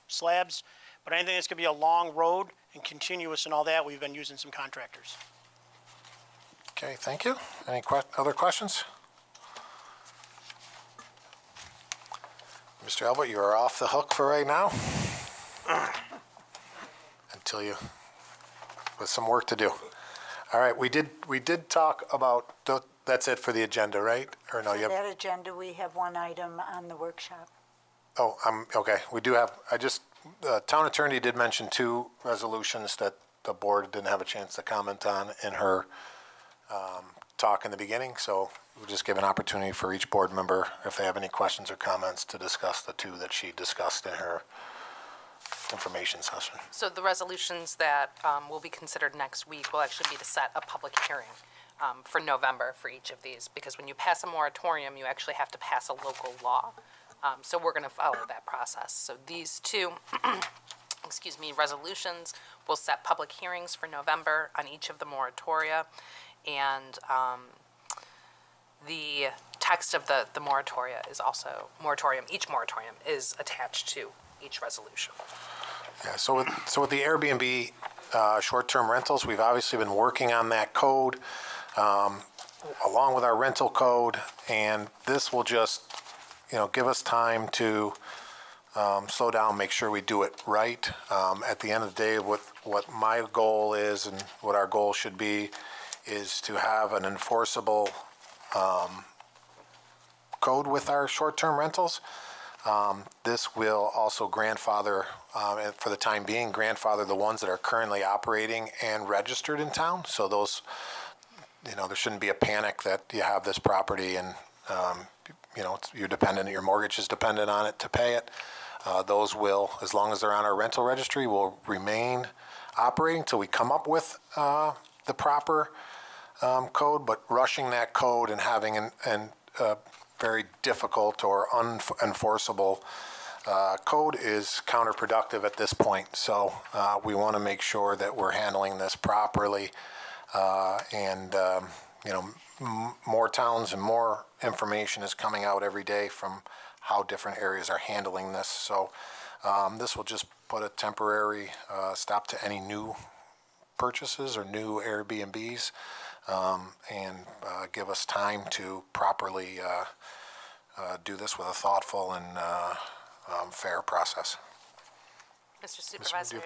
slabs. But anything that's going to be a long road and continuous and all that, we've been using some contractors. Okay, thank you. Any other questions? Mr. Albert, you are off the hook for right now. Until you, with some work to do. All right, we did talk about, that's it for the agenda, right? Or no, you For have, that agenda, we have one item on the workshop. oh, okay, we do have, the town attorney did mention two resolutions that the board didn't have a chance to comment on in her talk in the beginning, so we'll just give an opportunity for each board member, if they have any questions or comments, to discuss the two that she discussed in her information session. So the resolutions that will be considered next week will actually be to set a public hearing for November for each of these, because when you pass a moratorium, you actually have to pass a local law. So we're going to follow that process. So these two, resolutions will set public hearings for November on each of the moratoria, and the text of the moratoria is also, each moratorium is attached to each resolution. Yeah, so with the Airbnb short-term rentals, we've obviously been working on that code along with our rental code, and this will just, give us time to slow down, make sure we do it right. At the end of the day, what my goal is and what our goal should be is to have an enforceable code with our short-term rentals. This will also grandfather, and for the time being, grandfather the ones that are currently operating and registered in town. So those, there shouldn't be a panic that you have this property and, you're dependent, your mortgage is dependent on it to pay it. Those will, as long as they're on our rental registry, will remain operating till we come up with the proper code. But rushing that code and having a very difficult or unenforceable code is counterproductive at this point. So we want to make sure that we're handling this properly, and more towns and more information is coming out every day from how different areas are handling this. So this will just put a temporary stop to any new purchases or new Airbnbs, and give us time to properly do this with a thoughtful and fair process. Mr. Supervisor,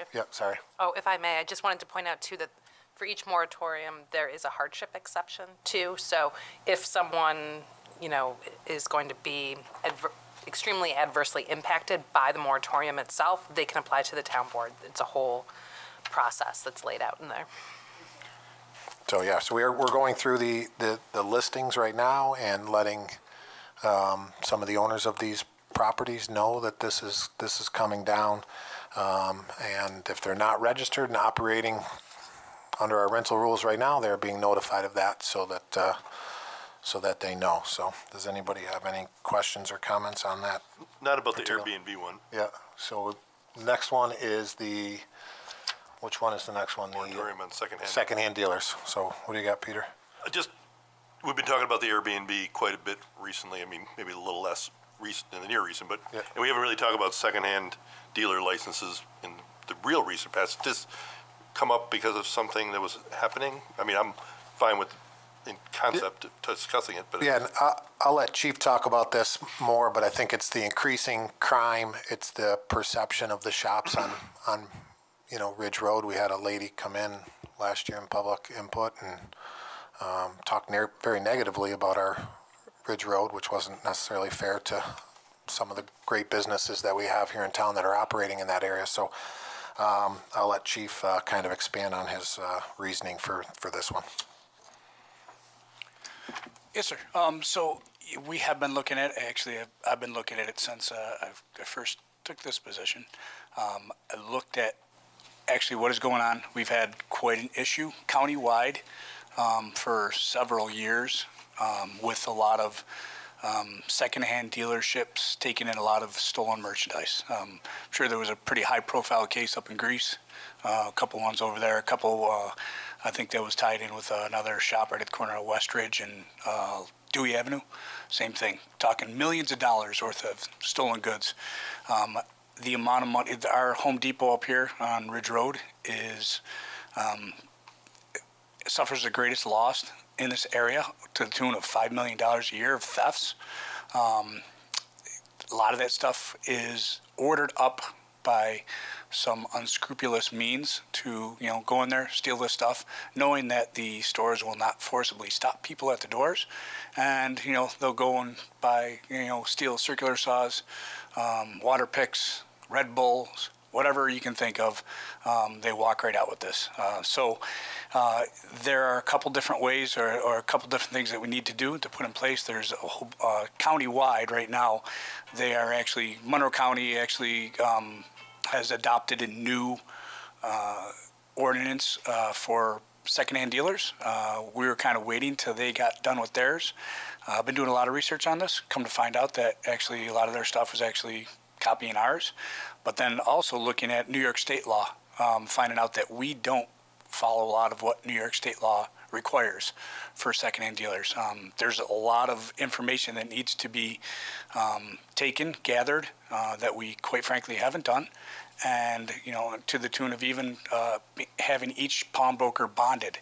If I may, I just wanted to point out too that for each moratorium, there is a hardship exception too. So if someone, is going to be extremely adversely impacted by the moratorium itself, they can apply to the town board. It's a whole process that's laid out in there. So we're going through the listings right now and letting some of the owners of these properties know that this is coming down. And if they're not registered and operating under our rental rules right now, they're being notified of that so that they know. So does anybody have any questions or comments on that? Not about the Airbnb one. Yeah, so next one is which one is the next one? Moratorium on secondhand. Secondhand dealers. So what do you got, Peter? We've been talking about the Airbnb quite a bit recently. I mean, maybe a little less recent than the near recent, but Yeah. and we haven't really talked about secondhand dealer licenses in the real recent past. Did this come up because of something that was happening? I mean, I'm fine with in concept discussing it, but Yeah, and I'll let Chief talk about this more, but I think it's the increasing crime. It's the perception of the shops on Ridge Road. We had a lady come in last year in public input and talked very negatively about our Ridge Road, which wasn't necessarily fair to some of the great businesses that we have here in town that are operating in that area. So I'll let Chief kind of expand on his reasoning for this one. Yes, sir. So we have been looking at, actually, I've been looking at it since I first took this position. I looked at actually what is going on. We've had quite an issue countywide for several years with a lot of secondhand dealerships taking in a lot of stolen merchandise. I'm sure there was a pretty high-profile case up in Greece, a couple ones over there, a couple, I think that was tied in with another shop right at the corner of Westridge and Dewey Avenue. Same thing, talking millions of dollars worth of stolen goods. The amount of money, our Home Depot up here on Ridge Road suffers the greatest loss in this area to the tune of $5 million a year of thefts. A lot of that stuff is ordered up by some unscrupulous means to, go in there, steal this stuff, knowing that the stores will not forcibly stop people at the doors. And, they'll go and buy, steal circular saws, water picks, Red Bulls, whatever you can think of, they walk right out with this. So there are a couple different ways or a couple different things that we need to do to put in place. There's a whole county-wide right now. They are actually, Monroe County actually has adopted a new ordinance for secondhand dealers. We were kind of waiting till they got done with theirs. I've been doing a lot of research on this. Come to find out that actually a lot of their stuff was actually copying ours. But then also looking at New York State law, finding out that we don't follow a lot of what New York State law requires for secondhand dealers. There's a lot of information that needs to be gathered, that we quite frankly haven't done. And, to the tune of even having each pawnbroker bonded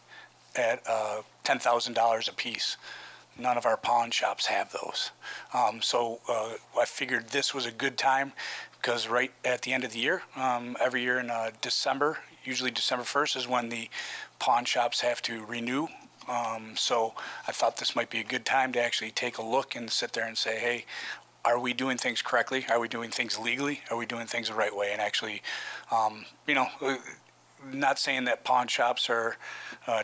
at $10,000 a piece. None of our pawn shops have those. So I figured this was a good time because right at the end of the year, every year in December, usually December 1st is when the pawn shops have to renew. So I thought this might be a good time to actually take a look and sit there and say, hey, are we doing things correctly? Are we doing things legally? Are we doing things the right way? And actually, not saying that pawn shops are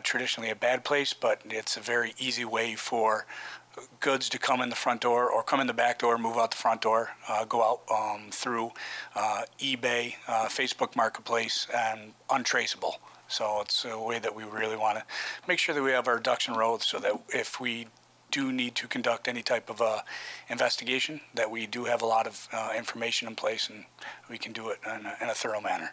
traditionally a bad place, but it's a very easy way for goods to come in the front door or come in the back door, move out the front door, go out through eBay, Facebook Marketplace, and untraceable. So it's a way that we really want to make sure that we have our ducks in a row so that if we do need to conduct any type of investigation, that we do have a lot of information in place and we can do it in a thorough manner.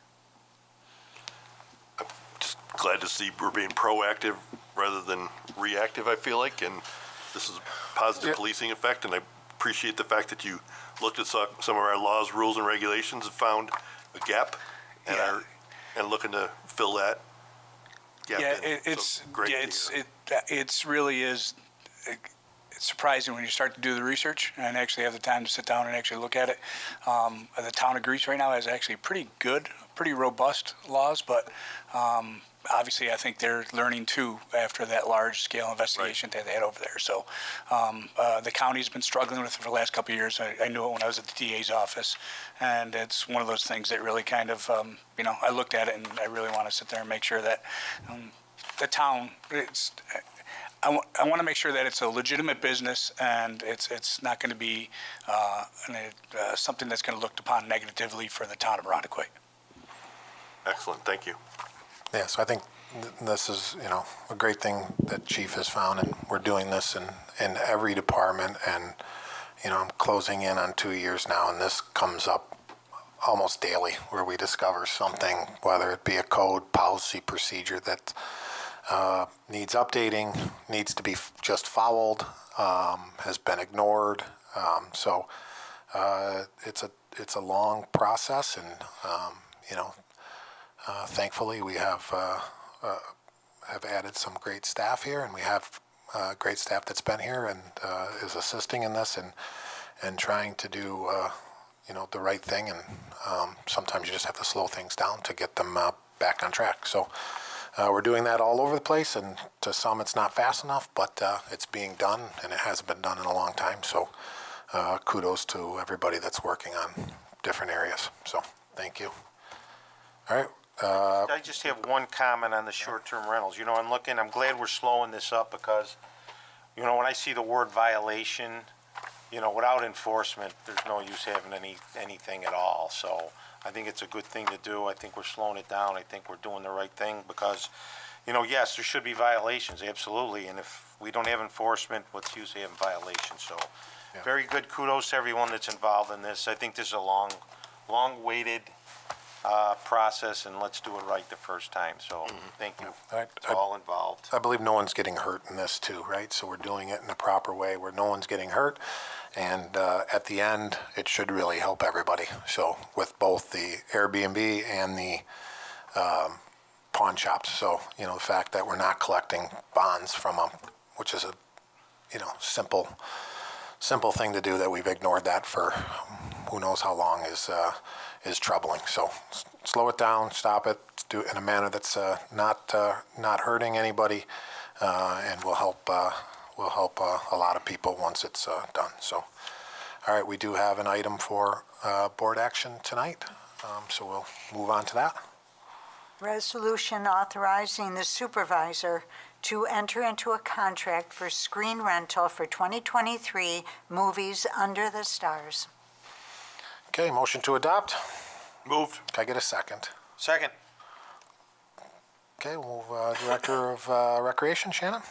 just glad to see we're being proactive rather than reactive, I feel like, and this is a positive policing effect, and I appreciate the fact that you looked at some of our laws, rules, and regulations and found a gap and are looking to fill that gap in. It's really is. It's surprising when you start to do the research and actually have the time to sit down and actually look at it. The town of Greece right now has actually pretty robust laws, but obviously I think they're learning too after that large-scale investigation that they had over there. So the county's been struggling with it for the last couple of years. I knew it when I was at the DA's office, and it's one of those things that really kind of, I looked at it and I really want to sit there and make sure that the town, I want to make sure that it's a legitimate business and it's not going to be something that's going to look upon negatively for the town of Irondequoit. Excellent, thank you. Yeah, so I think this is, a great thing that Chief has found, and we're doing this in every department, and, I'm closing in on 2 years now, and this comes up almost daily where we discover something, whether it be a code, policy, procedure that needs updating, needs to be just followed, has been ignored. So it's a long process, and thankfully we have added some great staff here, and we have great staff that's been here and is assisting in this and trying to do the right thing. And sometimes you just have to slow things down to get them back on track. So we're doing that all over the place, and to some it's not fast enough, but it's being done, and it hasn't been done in a long time. So kudos to everybody that's working on different areas. So thank you. All right. I just have one comment on the short-term rentals. I'm glad we're slowing this up because, when I see the word violation, without enforcement, there's no use having anything at all. So I think it's a good thing to do. I think we're slowing it down. I think we're doing the right thing because, yes, there should be violations, absolutely. And if we don't have enforcement, what's the use of having violations? So very good. Kudos to everyone that's involved in this. I think this is a long-waited process, and let's do it right the first time. So thank you to all involved. I believe no one's getting hurt in this too, right? So we're doing it in a proper way where no one's getting hurt. And at the end, it should really help everybody. So with both the Airbnb and the pawn shops. So, the fact that we're not collecting bonds from them, which is a, simple thing to do, that we've ignored that for who knows how long, is troubling. So slow it down, stop it, do it in a manner that's not hurting anybody, and will help a lot of people once it's done. So, all right, we do have an item for board action tonight, so we'll move on to that. Resolution authorizing the supervisor to enter into a contract for screen rental for 2023 movies Under the Stars. Okay, motion to adopt. Moved. Can I get a second? Second. Okay, we'll move Director of Recreation, Shannon.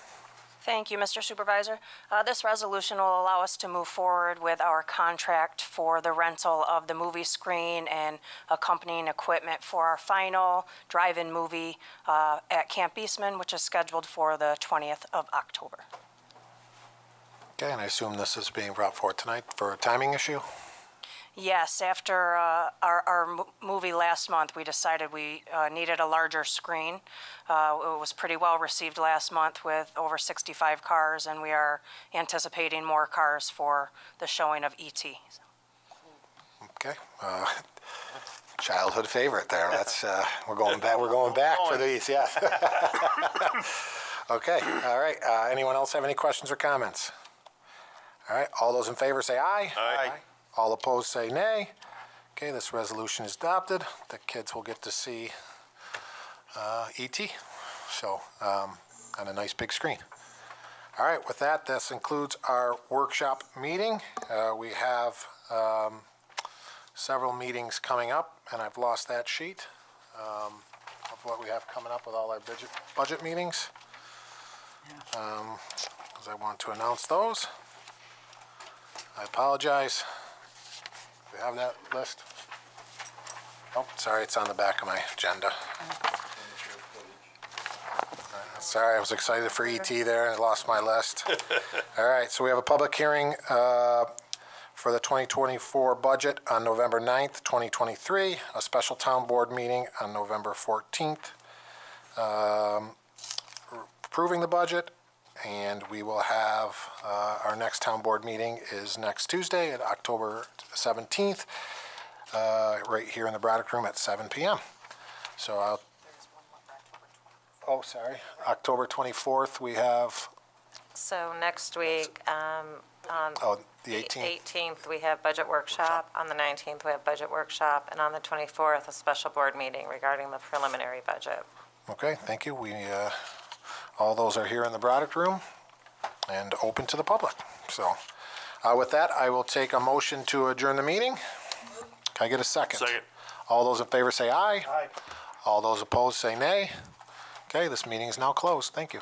Thank you, Mr. Supervisor. This resolution will allow us to move forward with our contract for the rental of the movie screen and accompanying equipment for our final drive-in movie at Camp Eastman, which is scheduled for the 20th of October. Okay, and I assume this is being brought forward tonight for a timing issue? Yes, after our movie last month, we decided we needed a larger screen. It was pretty well received last month with over 65 cars, and we are anticipating more cars for the showing of E.T. Okay, childhood favorite there. That's we're going back for these, yeah. Okay, all right. Anyone else have any questions or comments? All right, all those in favor say aye. Aye. All opposed say nay. Okay, this resolution is adopted. The kids will get to see E.T. So on a nice big screen. All right, with that, this includes our workshop meeting. We have several meetings coming up, and I've lost that sheet of what we have coming up with all our budget meetings. Because I want to announce those. I apologize. Do we have that list? Oh, sorry, it's on the back of my agenda. Sorry, I was excited for ET there and I lost my list. All right, so we have a public hearing for the 2024 budget on November 9th, 2023, a special town board meeting on November 14th, approving the budget, and we will have our next town board meeting is next Tuesday at October 17th, right here in the Braddock Room at 7 p.m. So October 24th, we have... So next week, on the 18th. 18th, we have budget workshop. On the 19th, we have budget workshop. And on the 24th, a special board meeting regarding the preliminary budget. Okay, thank you. All those are here in the Braddock Room and open to the public. So with that, I will take a motion to adjourn the meeting. Can I get a second? Second. All those in favor say aye. Aye. All those opposed say nay. Okay, this meeting is now closed. Thank you.